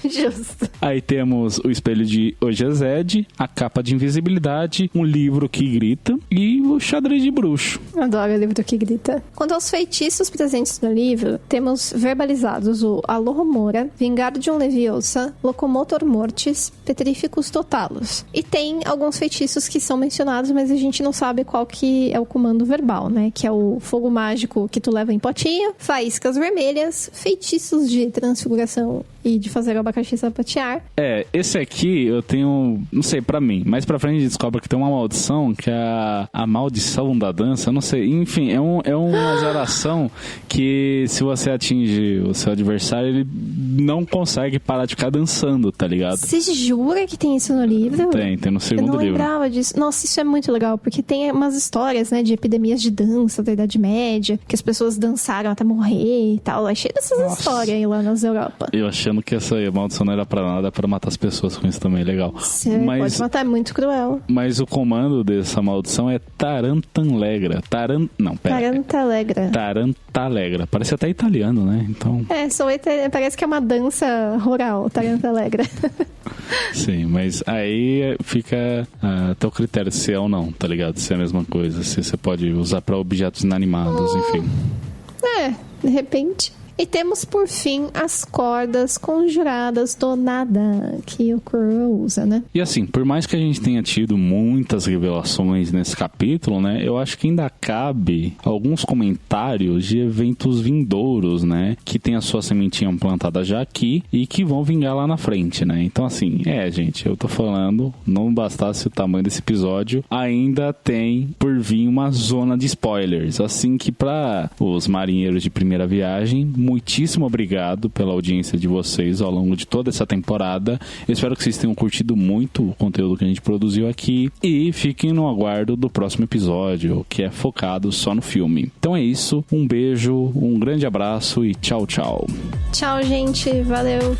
Justo. Aí temos o espelho de Ogezed, a capa de invisibilidade, um livro que grita e o xadrez de bruxo. Adoro o livro que grita. Quanto aos feitiços presentes no livro, temos verbalizados o Alohomora, Vingardium Leviosa, Locomotor Mortis, Petrificus Totalus. E tem alguns feitiços que são mencionados, mas a gente não sabe qual que é o comando verbal, né? Que é o fogo mágico que tu leva em potinho, faíscas vermelhas, feitiços de transfiguração e de fazer o abacaxi sapatear. Esse aqui eu tenho, não sei, pra mim, mais pra frente a gente descobre que tem uma maldição, que é a maldição da dança, eu não sei, enfim, é uma geração que se você atinge o seu adversário, ele não consegue parar de ficar dançando, tá ligado? Você jura que tem isso no livro? Tem no segundo livro. Eu não lembrava disso. Nossa, isso é muito legal, porque tem umas histórias, né, de epidemias de dança da Idade Média, que as pessoas dançaram até morrer e tal. É cheio dessas histórias aí lá nas Europa. Eu achando que essa maldição não era pra nada, é pra matar as pessoas com isso também, legal. Você pode matar, é muito cruel. Mas o comando dessa maldição é Tarantalegra. Tarantalegra. Parece até italiano, né? Então... parece que é uma dança rural, Tarantalegra. Sim, mas aí fica a teu critério se é ou não, tá ligado? Se é a mesma coisa, se você pode usar pra objetos inanimados, enfim. De repente... E temos, por fim, as cordas conjuradas do nada, que o Quirrell usa, né? E assim, por mais que a gente tenha tido muitas revelações nesse capítulo, né? Eu acho que ainda cabe alguns comentários de eventos vindouros, né? Que tem a sua sementinha plantada já aqui e que vão vingar lá na frente, né? Então assim, gente, eu tô falando, não bastasse o tamanho desse episódio, ainda tem por vir uma zona de spoilers. Assim que para os marinheiros de primeira viagem, muitíssimo obrigado pela audiência de vocês ao longo de toda essa temporada. Eu espero que vocês tenham curtido muito o conteúdo que a gente produziu aqui e fiquem no aguardo do próximo episódio, que é focado só no filme. Então é isso, um beijo, um grande abraço e tchau, tchau. Tchau, gente, valeu.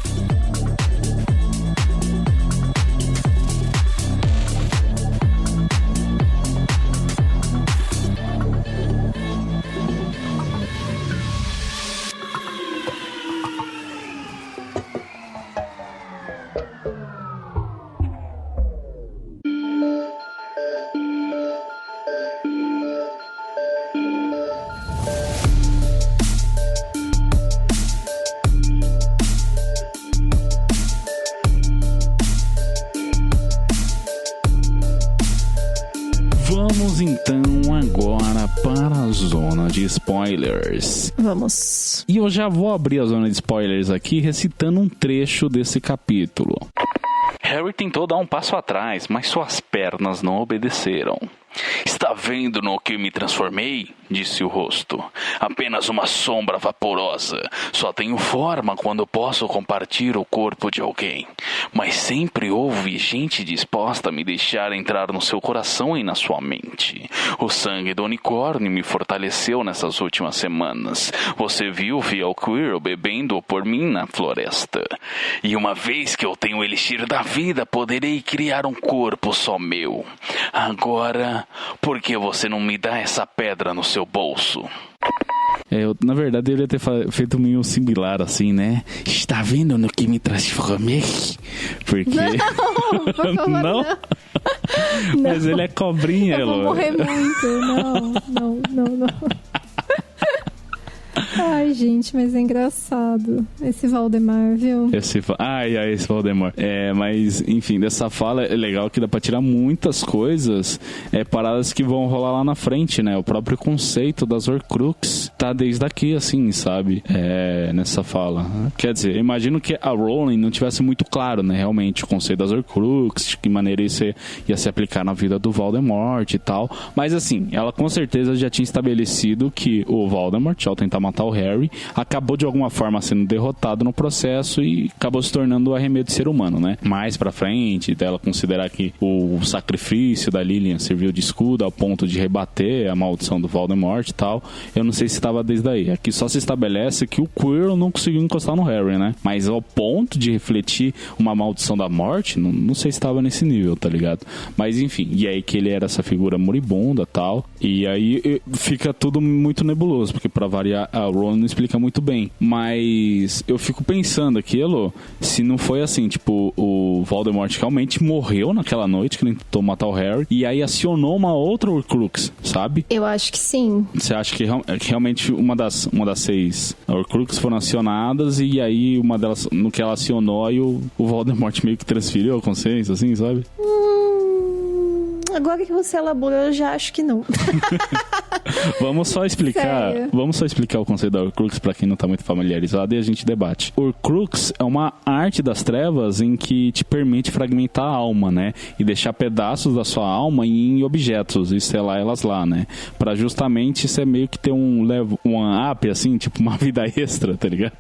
Vamos então agora para a zona de spoilers. Vamos. E eu já vou abrir a zona de spoilers aqui recitando um trecho desse capítulo. Harry tentou dar um passo atrás, mas suas pernas não obedeceram. Está vendo no que me transformei? Disse o rosto. Apenas uma sombra vaporosa. Só tenho forma quando posso compartilhar o corpo de alguém. Mas sempre houve gente disposta a me deixar entrar no seu coração e na sua mente. O sangue do unicórnio me fortaleceu nessas últimas semanas. Você viu o fiel Quirrell bebendo por mim na floresta. E uma vez que eu tenho o elixir da vida, poderei criar um corpo só meu. Agora, por que você não me dá essa pedra no seu bolso? Na verdade, ele ia ter feito meio similar assim, né? Está vendo no que me transformei? Porque... Não, por favor, não. Mas ele é cobrinha, Eu vou morrer muito. Não. Ai, gente, mas é engraçado. Esse Valdemar, viu? Esse Valdemar. Mas, enfim, dessa fala é legal que dá pra tirar muitas coisas, paradas que vão rolar lá na frente, né? O próprio conceito das Horcrux tá desde aqui, assim, sabe? Nessa fala. Quer dizer, eu imagino que a Rowling não tivesse muito claro, né? Realmente, o conceito das Horcrux, de que maneira isso ia se aplicar na vida do Voldemort e tal. Mas, assim, ela com certeza já tinha estabelecido que o Voldemort, ao tentar matar o Harry, acabou de alguma forma sendo derrotado no processo e acabou se tornando o arremedo de ser humano, né? Mais pra frente, dela considerar que o sacrifício da Lilian serviu de escudo ao ponto de rebater a maldição do Voldemort e tal. Eu não sei se estava desde aí. Aqui só se estabelece que o Quirrell não conseguiu encostar no Harry, né? Mas ao ponto de refletir uma maldição da morte, não sei se estava nesse nível, tá ligado? Mas enfim, e aí que ele era essa figura moribunda e tal. E aí fica tudo muito nebuloso, porque pra variar, a Rowling não explica muito bem. Mas eu fico pensando aquilo, se não foi assim, tipo, o Voldemort realmente morreu naquela noite que ele tentou matar o Harry, e aí acionou uma outra Horcrux, sabe? Eu acho que sim. Você acha que realmente uma das 6 Horcrux foram acionadas, e aí uma delas, no que ela acionou, aí o Voldemort meio que transferiu a consciência, assim, sabe? Agora que você elaborou, eu já acho que não. Vamos só explicar Sério? o conceito da Horcrux pra quem não tá muito familiarizado e a gente debate. Horcrux é uma arte das trevas em que te permite fragmentar a alma, né? E deixar pedaços da sua alma em objetos e selar elas lá, né? Pra justamente você meio que ter um up, assim, tipo uma vida extra, tá ligado?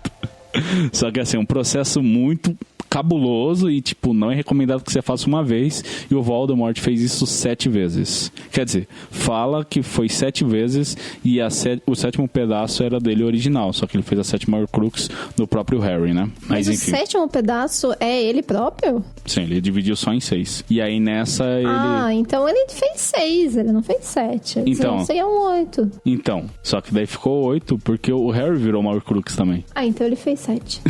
Só que assim, um processo muito cabuloso e, tipo, não é recomendado que você faça uma vez, e o Voldemort fez isso 7 vezes. Quer dizer, fala que foi 7 vezes e o 7º pedaço era dele original, só que ele fez a 7ª Horcrux no próprio Harry, né? Mas enfim. O 7º pedaço é ele próprio? Sim, ele dividiu só em 6. E aí nessa ele... Ah, então ele fez 6, ele não fez 7. Então, seria um 8. Então, só que daí ficou 8 porque o Harry virou uma Horcrux também. Ah, então ele fez 7.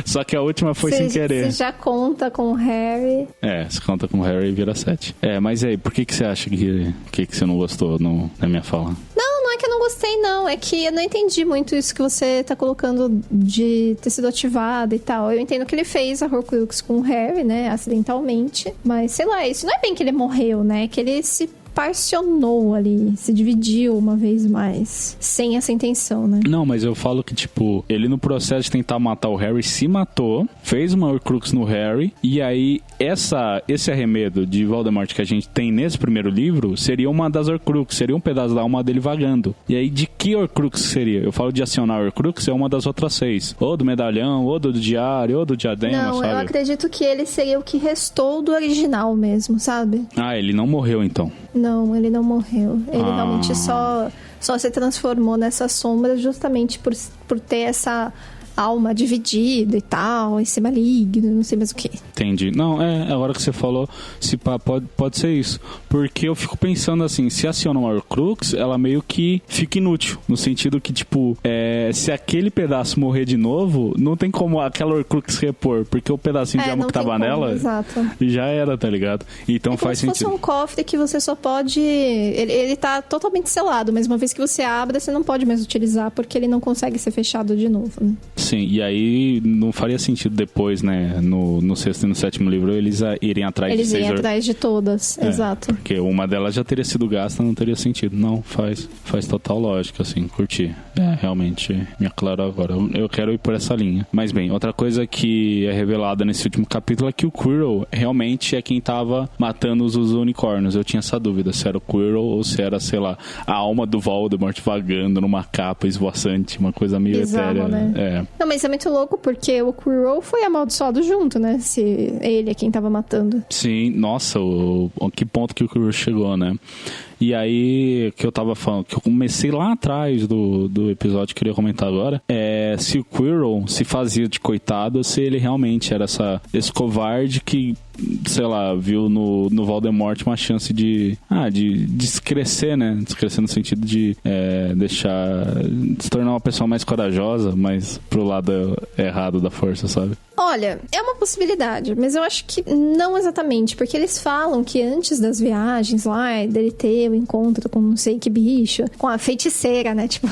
Só que a última foi sem querer. Você já conta com o Harry. Você conta com o Harry e vira 7. Mas aí, por que você acha que você não gostou na minha fala? Não é que eu não gostei, não. É que eu não entendi muito isso que você tá colocando de ter sido ativado e tal. Eu entendo que ele fez a Horcrux com o Harry, né, acidentalmente. Mas, sei lá, isso não é bem que ele morreu, né? Que ele se parcionou ali, se dividiu uma vez mais, sem essa intenção, né? Não, mas eu falo que, tipo, ele no processo de tentar matar o Harry, se matou, fez uma Horcrux no Harry, e aí esse arremedo de Voldemort que a gente tem nesse primeiro livro, seria uma das Horcrux, seria um pedaço da alma dele vagando. E aí, de que Horcrux seria? Eu falo de acionar a Horcrux, é uma das outras 6. Ou do medalhão, ou do diário, ou do diadema, não, sabe? Eu acredito que ele seria o que restou do original mesmo, sabe? Ah, ele não morreu, então. Não, ele não morreu. Ele realmente só se transformou nessa sombra justamente por ter essa alma dividida e tal, esse maligno, não sei mais o que. Entendi. Não, agora que você falou, pode ser isso. Porque eu fico pensando assim, se aciona uma Horcrux, ela meio que fica inútil. No sentido que, tipo, se aquele pedaço morrer de novo, não tem como aquela Horcrux repor, porque o pedacinho de alma que tava nela, exato. Já era, tá ligado? Então faz sentido. É como se fosse um cofre que você só pode... Ele tá totalmente selado, mas uma vez que você abre, você não pode mais utilizar, porque ele não consegue ser fechado de novo, né? Sim, e aí não faria sentido depois, né, no sexto e no sétimo livro, eles irem atrás de Caesar. Eles irem atrás de todas, exato. Porque uma delas já teria sido gasta, não teria sentido. Não, faz total lógica, assim, curti. Realmente, me aclarou agora. Eu quero ir por essa linha. Mas bem, outra coisa que é revelada nesse último capítulo é que o Quirrell realmente é quem tava matando os unicórnios. Eu tinha essa dúvida, se era o Quirrell ou se era, sei lá, a alma do Voldemort vagando numa capa esvoaçante, uma coisa meio bizarro, etérea, né? Não, mas é muito louco porque o Quirrell foi amaldiçoado junto, né? Se ele é quem tava matando. Sim, nossa, que ponto que o Quirrell chegou, né? E aí, que eu tava falando, que eu comecei lá atrás do episódio, que eu queria comentar agora, se o Quirrell se fazia de coitado, se ele realmente era esse covarde que, sei lá, viu no Voldemort uma chance de crescer, né? Crescer no sentido de se tornar uma pessoa mais corajosa, mas pro lado errado da força, sabe? Olha, é uma possibilidade, mas eu acho que não exatamente, porque eles falam que antes das viagens lá, dele ter o encontro com não sei que bicho, com a feiticeira, né, tipo...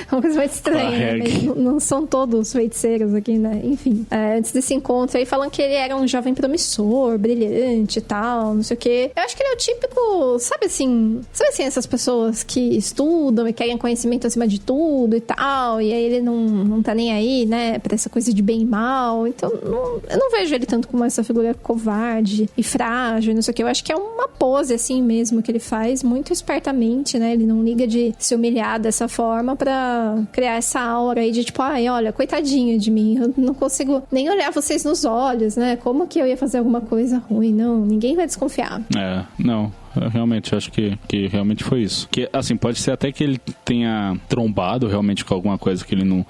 É uma coisa muito estranha, né? Não são todos feiticeiros aqui, né? Enfim, antes desse encontro aí falam que ele era um jovem promissor, brilhante e tal, não sei o quê. Eu acho que ele é o típico, sabe assim, essas pessoas que estudam e querem conhecimento acima de tudo e tal, e aí ele não tá nem aí, né, pra essa coisa de bem e mal. Então, eu não vejo ele tanto como essa figura covarde e frágil, não sei o quê. Eu acho que é uma pose assim mesmo que ele faz muito espertamente, né? Ele não liga de se humilhar dessa forma pra criar essa aura aí de tipo, olha, coitadinho de mim, eu não consigo nem olhar vocês nos olhos, né? Como que eu ia fazer alguma coisa ruim? Não, ninguém vai desconfiar. Não. Eu realmente acho que realmente foi isso. Que, assim, pode ser até que ele tenha trombado realmente com alguma coisa que ele não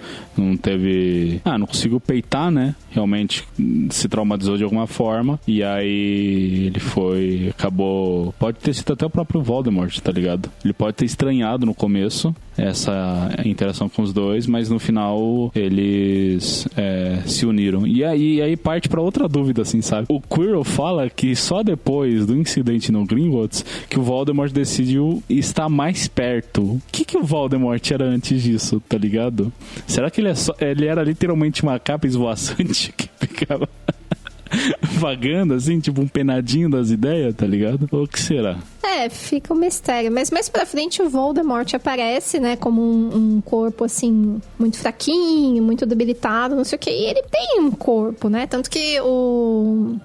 teve... não conseguiu peitar, né? Realmente se traumatizou de alguma forma. E aí ele acabou... Pode ter sido até o próprio Voldemort, tá ligado? Ele pode ter estranhado no começo essa interação com os dois, mas no final eles se uniram. E aí parte pra outra dúvida, assim, sabe? O Quirrell fala que só depois do incidente no Gringotts que o Voldemort decidiu estar mais perto. O que o Voldemort era antes disso, tá ligado? Será que ele era literalmente uma capa esvoaçante que ficava vagando, assim, tipo um penadinho das ideias, tá ligado? Ou o que será? Fica um mistério. Mas mais pra frente o Voldemort aparece, né, como um corpo, assim, muito fraquinho, muito debilitado, não sei o que. E ele tem um corpo, né? Tanto que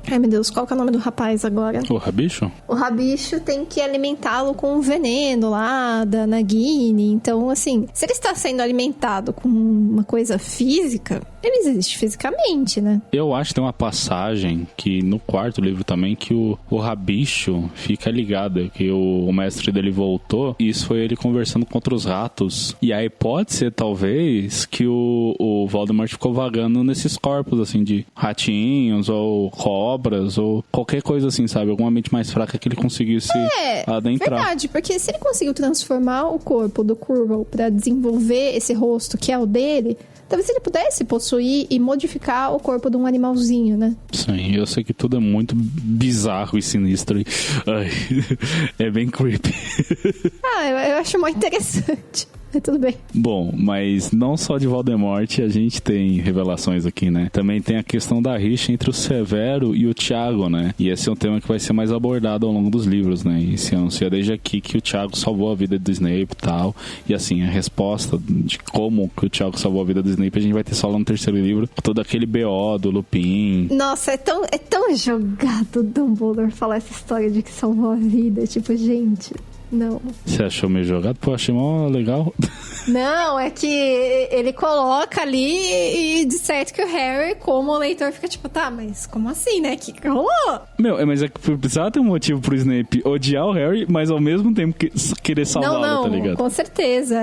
ai, meu Deus, qual que é o nome do rapaz agora? O Rabicho? O Rabicho tem que alimentá-lo com um veneno lá da Nagini. Então, assim, se ele está sendo alimentado com uma coisa física, ele existe fisicamente, né? Eu acho que tem uma passagem que no quarto livro também, que o Rabicho fica ligado, que o mestre dele voltou, e isso foi ele conversando contra os ratos. E aí pode ser, talvez, que o Voldemort ficou vagando nesses corpos, assim, de ratinhos, ou cobras, ou qualquer coisa assim, sabe? Alguma mente mais fraca que ele conseguisse adentrar. Verdade, porque se ele conseguiu transformar o corpo do Quirrell pra desenvolver esse rosto que é o dele... Talvez ele pudesse possuir e modificar o corpo de um animalzinho, né? Sim, eu sei que tudo é muito bizarro e sinistro. Ai, é bem creepy. Eu acho muito interessante. Tudo bem. Bom, mas não só de Voldemort a gente tem revelações aqui, né? Também tem a questão da rixa entre o Severo e o Thiago, né? E esse é um tema que vai ser mais abordado ao longo dos livros, né? E se anuncia desde aqui que o Thiago salvou a vida do Snape e tal. E assim, a resposta de como que o Thiago salvou a vida do Snape a gente vai ter só lá no terceiro livro. Todo aquele BO do Lupin. Nossa, é tão jogado o Dumbledore falar essa história de que salvou a vida. Tipo, gente... Não. Você achou meio jogado? Pô, achei mó legal. Não, é que ele coloca ali e de certo que o Harry, como o leitor, fica tipo, tá, mas como assim, né? Que rolou? Mas é que precisava ter um motivo pro Snape odiar o Harry, mas ao mesmo tempo querer salvá-lo, tá ligado? Com certeza.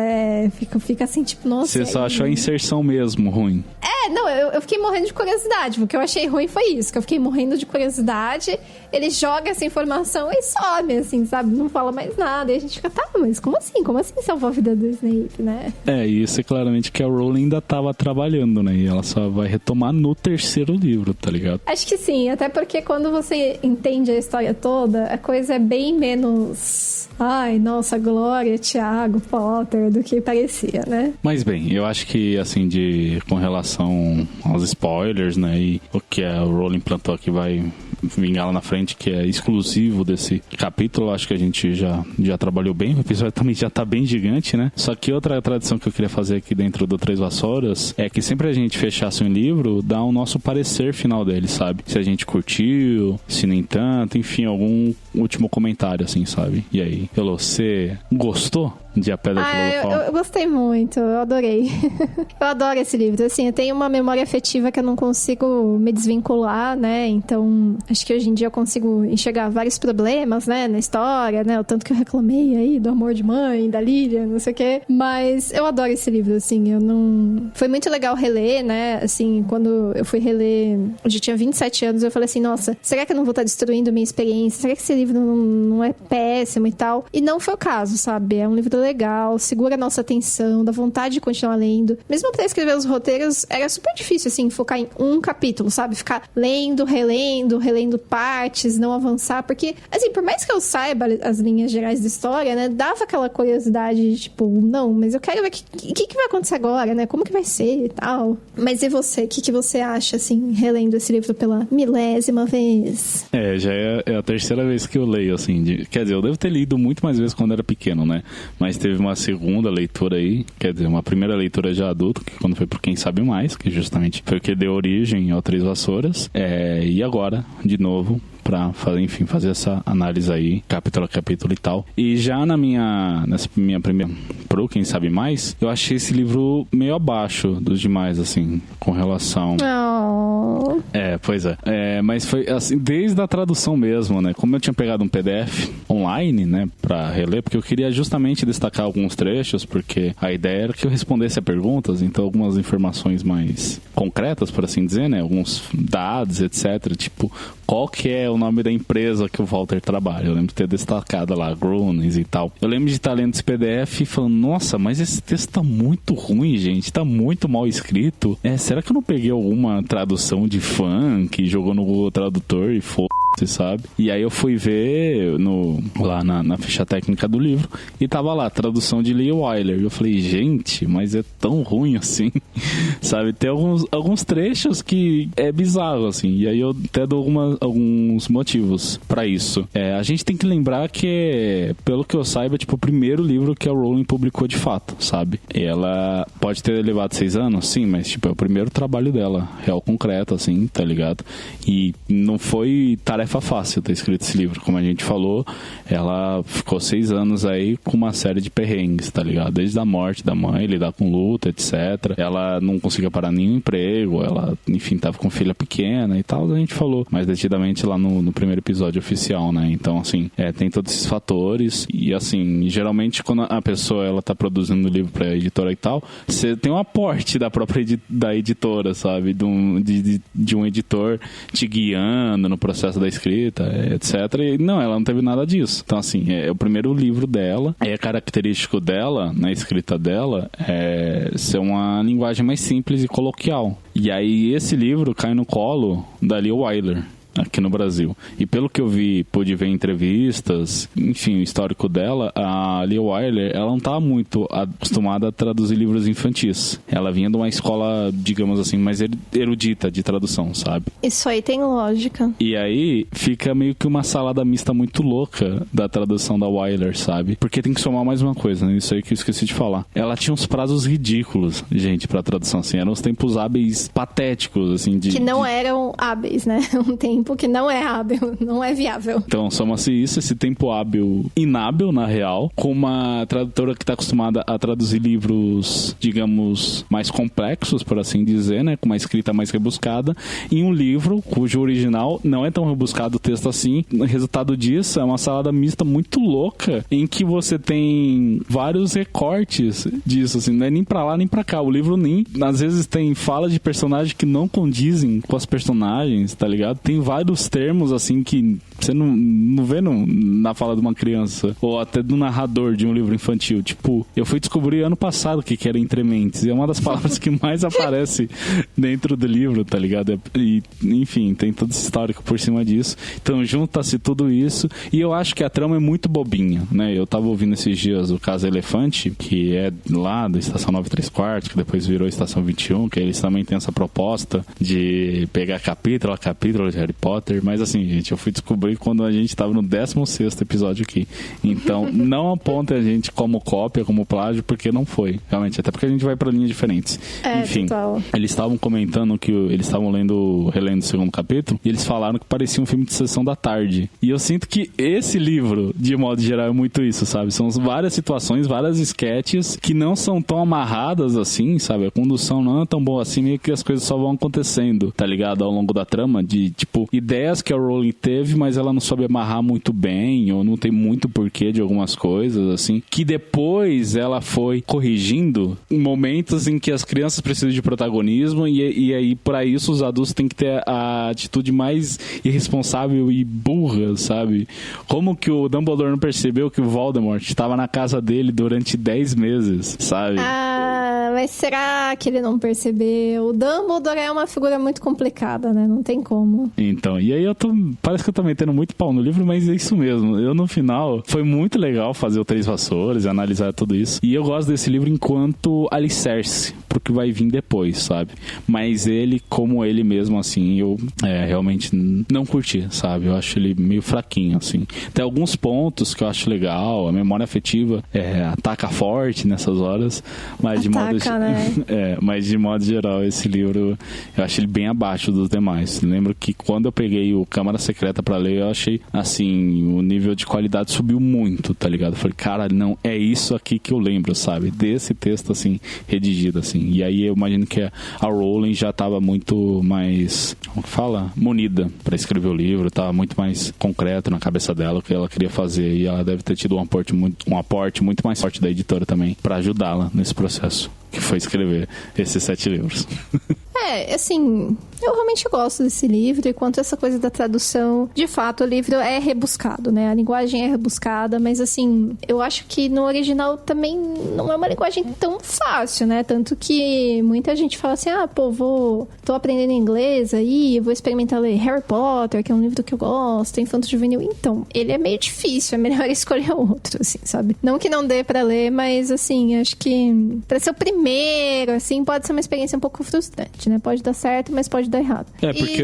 Fica assim, tipo, nossa. Você só achou a inserção mesmo ruim. Não, eu fiquei morrendo de curiosidade. O que eu achei ruim foi isso, que eu fiquei morrendo de curiosidade. Ele joga essa informação e some, assim, sabe? Não fala mais nada. E a gente fica, tá, mas como assim? Como assim salvou a vida do Snape, né? E isso é claramente que a Rowling ainda tava trabalhando, né? E ela só vai retomar no terceiro livro, tá ligado? Acho que sim, até porque quando você entende a história toda, a coisa é bem menos... Ai, nossa, Glória, Tiago, Potter, do que parecia, né? Mas bem, eu acho que, assim, com relação aos spoilers, né? E o que a Rowling plantou aqui vai vingar lá na frente, que é exclusivo desse capítulo, acho que a gente já trabalhou bem. O episódio também já tá bem gigante, né? Só que outra tradição que eu queria fazer aqui dentro do Três Vassouras é que sempre a gente fechasse um livro, dá o nosso parecer final dele, sabe? Se a gente curtiu, se nem tanto, enfim, algum último comentário, assim, sabe? E aí, Elô, você gostou de A Pedra Filosofal? Eu gostei muito, eu adorei. Eu adoro esse livro, assim, eu tenho uma memória afetiva que eu não consigo me desvincular, né, então acho que hoje em dia eu consigo enxergar vários problemas, né, na história, né, o tanto que eu reclamei aí do amor de mãe, da Lilian, não sei o quê, mas eu adoro esse livro, assim, eu não... Foi muito legal reler, né, assim, quando eu fui reler, eu já tinha 27 anos, eu falei assim, nossa, será que eu não vou estar destruindo minha experiência? Será que esse livro não é péssimo e tal? E não foi o caso, sabe, é um livro legal, segura a nossa atenção, dá vontade de continuar lendo. Mesmo pra escrever os roteiros, era super difícil, assim, focar em um capítulo, sabe? Ficar lendo, relendo partes, não avançar, porque, assim, por mais que eu saiba as linhas gerais da história, né, dava aquela curiosidade de, tipo, não, mas eu quero ver o que vai acontecer agora, né? Como que vai ser e tal. Mas e você? O que você acha, assim, relendo esse livro pela 1000ª vez? Já é a terceira vez que eu leio, assim, quer dizer, eu devo ter lido muito mais vezes quando era pequeno, né? Mas teve uma segunda leitura aí, quer dizer, uma primeira leitura já adulto, que quando foi por Quem Sabe Mais, que justamente foi o que deu origem ao Três Vassouras, e agora, de novo, pra fazer essa análise aí, capítulo a capítulo e tal. E já nessa minha primeira pro Quem Sabe Mais, eu achei esse livro meio abaixo dos demais, assim, com relação... Oh. Pois é. Mas foi assim, desde a tradução mesmo, né? Como eu tinha pegado um PDF online, né, pra reler, porque eu queria justamente destacar alguns trechos, porque a ideia era que eu respondesse a perguntas, então algumas informações mais concretas, por assim dizer, né? Alguns dados, etc. Tipo, qual que é o nome da empresa que o Walter trabalha? Eu lembro de ter destacado lá, Groening e tal. Eu lembro de estar lendo esse PDF e falando, nossa, mas esse texto tá muito ruim, gente, tá muito mal escrito. Será que eu não peguei alguma tradução de fã que jogou no Google Tradutor e você sabe? E aí eu fui ver lá na ficha técnica do livro e tava lá, tradução de Lee Wyler. Eu falei, gente, mas é tão ruim assim, sabe? Tem alguns trechos que é bizarro, assim. E aí eu até dou alguns motivos pra isso. A gente tem que lembrar que, pelo que eu saiba, tipo, o primeiro livro que a Rowling publicou de fato, sabe? E ela pode ter levado 6 anos, sim, mas tipo, é o primeiro trabalho dela, real concreto, assim, tá ligado? E não foi tarefa fácil ter escrito esse livro, como a gente falou, ela ficou 6 anos aí com uma série de perrengues, tá ligado? Desde a morte da mãe, lidar com luta, etc. Ela não conseguia parar nenhum emprego, ela, enfim, tava com filha pequena e tal, a gente falou mais detidamente lá no primeiro episódio oficial, né? Então, assim, tem todos esses fatores e, assim, geralmente quando a pessoa, ela tá produzindo o livro pra editora e tal, você tem um aporte da própria da editora, sabe? De um editor te guiando no processo da escrita, etc. E não, ela não teve nada disso. Então, assim, é o primeiro livro dela, é característico dela, na escrita dela, ser uma linguagem mais simples e coloquial. E aí, esse livro cai no colo da Lee Wyler, aqui no Brasil. E pelo que eu pude ver em entrevistas, enfim, o histórico dela, a Lee Wyler, ela não tá muito acostumada a traduzir livros infantis. Ela vinha de uma escola, digamos assim, mais erudita de tradução, sabe? Isso aí tem lógica. E aí, fica meio que uma salada mista muito louca da tradução da Wyler, sabe? Porque tem que somar mais uma coisa, né? Isso aí que eu esqueci de falar. Ela tinha uns prazos ridículos, gente, pra tradução, assim. Eram uns tempos hábeis patéticos, assim. Que não eram hábeis, né? Um tempo tempo que não é hábil, não é viável. Então, soma-se isso, esse tempo hábil inábil, na real, com uma tradutora que está acostumada a traduzir livros, digamos, mais complexos, por assim dizer, né? Com uma escrita mais rebuscada, em um livro cujo original não é tão rebuscado o texto assim. O resultado disso é uma salada mista muito louca, em que você tem vários recortes disso, assim, não é nem pra lá nem pra cá. O livro nem, às vezes tem fala de personagens que não condizem com as personagens, tá ligado? Tem vários termos, assim, que você não vê na fala de uma criança, ou até do narrador de um livro infantil. Tipo, eu fui descobrir ano passado o que era entrementes, e é uma das palavras que mais aparece dentro do livro, tá ligado? E, enfim, tem todo esse histórico por cima disso. Então, junta-se tudo isso, e eu acho que a trama é muito bobinha, né? Eu tava ouvindo esses dias o Caso Elefante, que é lá da Estação 9 3/4, que depois virou Estação 21, que eles também têm essa proposta de pegar capítulo a capítulo de Harry Potter, mas assim, gente, eu fui descobrir quando a gente tava no 16º episódio aqui. Então, não apontem a gente como cópia, como plágio, porque não foi, realmente, até porque a gente vai pra linhas diferentes. Enfim, total. Eles estavam comentando que eles estavam relendo o segundo capítulo, e eles falaram que parecia um filme de sessão da tarde. E eu sinto que esse livro, de modo geral, é muito isso, sabe? São várias situações, várias sketches que não são tão amarradas assim, sabe? A condução não é tão boa assim, meio que as coisas só vão acontecendo, tá ligado? Ao longo da trama, de, tipo, ideias que a Rowling teve, mas ela não soube amarrar muito bem, ou não tem muito porquê de algumas coisas, assim, que depois ela foi corrigindo em momentos em que as crianças precisam de protagonismo, e aí, para isso, os adultos têm que ter a atitude mais irresponsável e burra, sabe? Como que o Dumbledore não percebeu que o Voldemort estava na casa dele durante 10 meses, sabe? Mas será que ele não percebeu? O Dumbledore é uma figura muito complicada, né? Não tem como. Então, e aí parece que eu tô metendo muito pau no livro, mas é isso mesmo. Eu, no final, foi muito legal fazer o Três Vassouras e analisar tudo isso. E eu gosto desse livro enquanto alicerce pro que vai vir depois, sabe? Mas ele, como ele mesmo, assim, eu realmente não curti, sabe? Eu acho ele meio fraquinho, assim. Tem alguns pontos que eu acho legal, a memória afetiva ataca forte nessas horas, mas mas de modo geral, esse livro, eu acho ele bem abaixo dos demais. Lembro que quando eu peguei o Câmara Secreta pra ler, eu achei, assim, o nível de qualidade subiu muito, tá ligado? Eu falei, cara, não, é isso aqui que eu lembro, sabe? Desse texto, assim, redigido, assim. E aí eu imagino que a Rowling já tava muito mais, como que fala? Munida pra escrever o livro, tava muito mais concreto na cabeça dela o que ela queria fazer, e ela deve ter tido um aporte muito mais forte da editora também, pra ajudá-la nesse processo, que foi escrever esses 7 livros. Assim, eu realmente gosto desse livro, e quanto a essa coisa da tradução, de fato, o livro é rebuscado, né? A linguagem é rebuscada, mas assim, eu acho que no original também não é uma linguagem tão fácil, né? Tanto que muita gente fala assim, tô aprendendo inglês aí, vou experimentar ler Harry Potter, que é um livro que eu gosto, Infanto Juvenil. Então, ele é meio difícil, é melhor escolher outro, assim, sabe? Não que não dê pra ler, mas assim, acho que pra ser o primeiro, assim, pode ser uma experiência um pouco frustrante, né? Pode dar certo, mas pode dar errado. Porque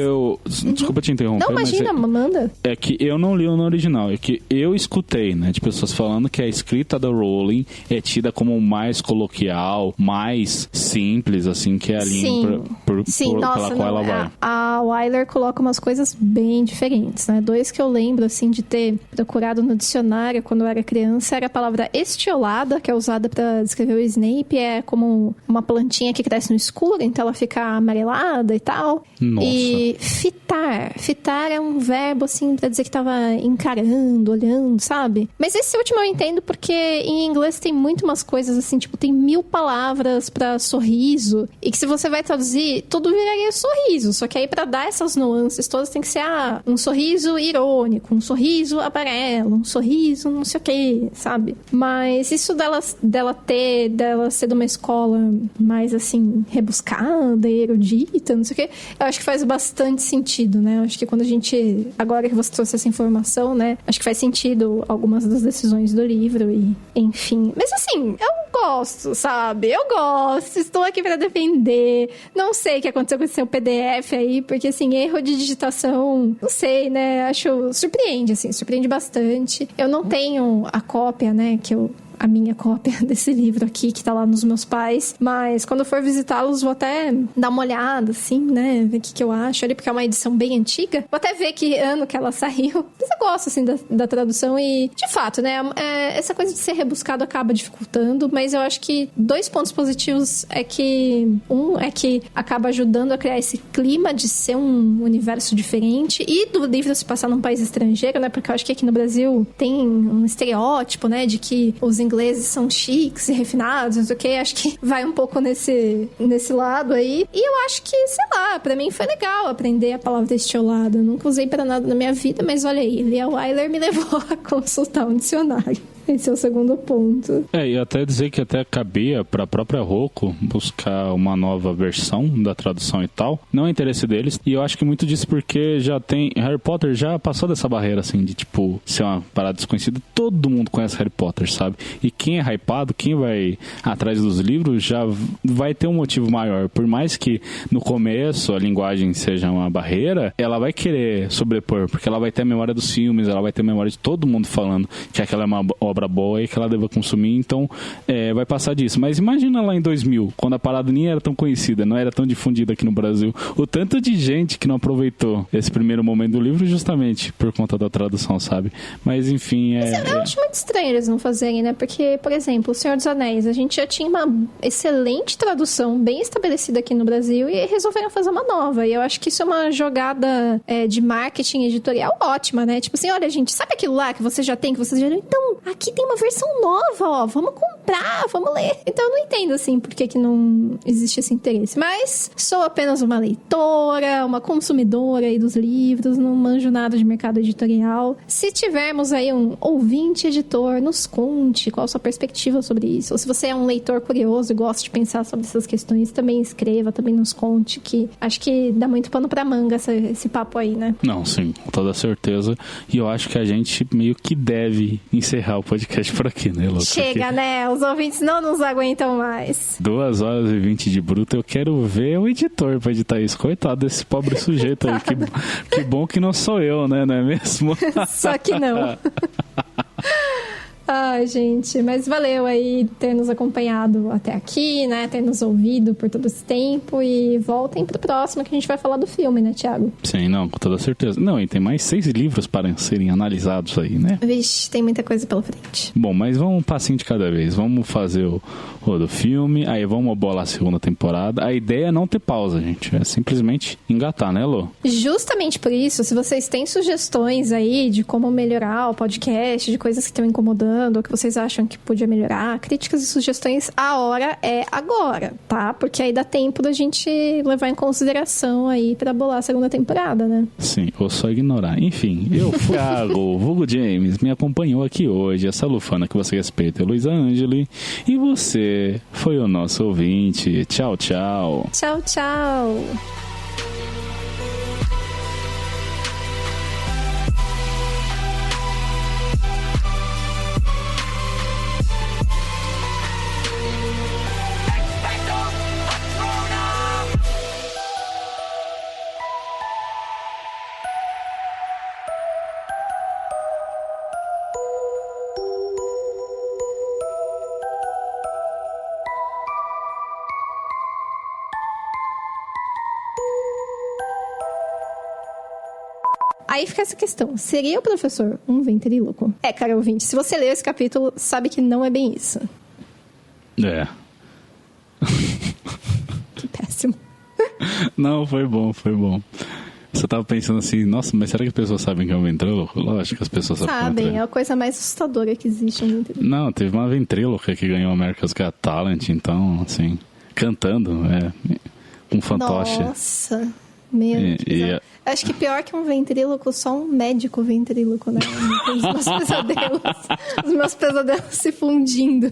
desculpa te interromper. Não, imagina, manda. É que eu não li no original, é que eu escutei, né, de pessoas falando que a escrita da Rowling é tida como mais coloquial, mais simples, assim, que é a linha pela qual ela vai. A Wyler coloca umas coisas bem diferentes, né? 2 que eu lembro, assim, de ter procurado no dicionário quando eu era criança, era a palavra estiolada, que é usada pra descrever o Snape, é como uma plantinha que cresce no escuro, então ela fica amarelada e tal. Nossa. E fitar é um verbo, assim, pra dizer que tava encarando, olhando, sabe? Mas esse último eu entendo porque em inglês tem muito umas coisas, assim, tipo, tem 1000 palavras pra sorriso, e que se você vai traduzir, tudo viraria sorriso, só que aí pra dar essas nuances todas tem que ser, um sorriso irônico, um sorriso amarelo, um sorriso não sei o que, sabe? Mas isso dela ser de uma escola mais, assim, rebuscada, erudita, não sei o que, eu acho que faz bastante sentido, né? Eu acho que quando a gente, agora que você trouxe essa informação, né, acho que faz sentido algumas das decisões do livro e, enfim. Mas assim, eu gosto, sabe? Eu gosto, estou aqui pra defender. Não sei o que aconteceu com esse seu PDF aí, porque, assim, erro de digitação, não sei, né? Acho, surpreende bastante. Eu não tenho a cópia, né, a minha cópia desse livro aqui, que tá lá nos meus pais. Mas quando eu for visitá-los, vou até dar uma olhada, assim, né? Ver o que eu acho ali, porque é uma edição bem antiga. Vou até ver que ano que ela saiu. Mas eu gosto, assim, da tradução e, de fato, né? Essa coisa de ser rebuscado acaba dificultando, mas eu acho que 2 pontos positivos é que... é que acaba ajudando a criar esse clima de ser um universo diferente e do livro se passar num país estrangeiro, né? Porque eu acho que aqui no Brasil tem um estereótipo, né? De que os ingleses são chiques e refinados, não sei o que. Acho que vai um pouco nesse lado aí. E eu acho que, sei lá, pra mim foi legal aprender a palavra destiolado. Eu nunca usei pra nada na minha vida, mas olha aí, Lia Wyler me levou a consultar um dicionário. Esse é o segundo ponto. E até dizer que até cabia pra própria Roku buscar uma nova versão da tradução e tal. Não é interesse deles. E eu acho que muito disso porque já tem... Harry Potter já passou dessa barreira, assim, de, tipo, ser uma parada desconhecida. Todo mundo conhece Harry Potter, sabe? E quem é hypado, quem vai atrás dos livros, já vai ter um motivo maior. Por mais que no começo a linguagem seja uma barreira, ela vai querer sobrepor, porque ela vai ter a memória dos filmes, ela vai ter a memória de todo mundo falando que aquela é uma obra boa e que ela deva consumir, então vai passar disso. Mas imagina lá em 2000, quando a parada nem era tão conhecida, não era tão difundida aqui no Brasil, o tanto de gente que não aproveitou esse primeiro momento do livro justamente por conta da tradução, sabe? Mas enfim, eu acho muito estranho eles não fazerem, né? Porque, por exemplo, O Senhor dos Anéis, a gente já tinha uma excelente tradução bem estabelecida aqui no Brasil e resolveram fazer uma nova. E eu acho que isso é uma jogada de marketing editorial ótima, né? Tipo assim, olha, gente, sabe aquilo lá que você já tem, que você já... Então, aqui tem uma versão nova, ó, vamos comprar, vamos ler. Então eu não entendo, assim, por que não existe esse interesse. Mas sou apenas uma leitora, uma consumidora aí dos livros, não manjo nada de mercado editorial. Se tivermos aí um ouvinte editor, nos conte qual a sua perspectiva sobre isso. Ou se você é um leitor curioso e gosta de pensar sobre essas questões, também escreva, também nos conte, que acho que dá muito pano pra manga esse papo aí, né? Não, sim, com toda certeza. E eu acho que a gente meio que deve encerrar o podcast por aqui, né, Lucas? Chega, né? Os ouvintes não nos aguentam mais. 2 horas e 20 de bruto. Eu quero ver o editor pra editar isso. Coitado desse pobre sujeito aí. Que bom que não sou eu, né? Não é mesmo? Só que não. Ai, gente, mas valeu aí ter nos acompanhado até aqui, né? Ter nos ouvido por todo esse tempo e voltem pro próximo que a gente vai falar do filme, né, Thiago? Sim, não, com toda certeza. Não, e tem mais 6 livros para serem analisados aí, né? Vixe, tem muita coisa pela frente. Bom, mas vamos um passinho de cada vez. Vamos fazer o do filme, aí vamos bolar a segunda temporada. A ideia é não ter pausa, gente. É simplesmente engatar, né, Lô? Justamente por isso, se vocês têm sugestões aí de como melhorar o podcast, de coisas que estão incomodando, ou que vocês acham que podia melhorar, críticas e sugestões, a hora é agora, tá? Porque aí dá tempo da gente levar em consideração aí pra bolar a segunda temporada, né? Sim, ou só ignorar. Enfim, eu fui o Vulgo James, me acompanhou aqui hoje, essa lufana que você respeita é Luísa Angeli, e você foi o nosso ouvinte. Tchau, tchau. Tchau, tchau. Aí fica essa questão. Seria o professor um ventríloco? Cara ouvinte, se você leu esse capítulo, sabe que não é bem isso. É. Que péssimo. Não, foi bom. Você tava pensando assim, nossa, mas será que as pessoas sabem que é um ventríloco? Lógico que as pessoas sabem. É a coisa mais assustadora que existe, um ventríloco. Não, teve uma ventríloca que ganhou America's Got Talent, então, assim, cantando, com fantoche. Nossa, meu Deus. Acho que pior que um ventríloco, só um médico ventríloco, né? Os meus pesadelos se fundindo.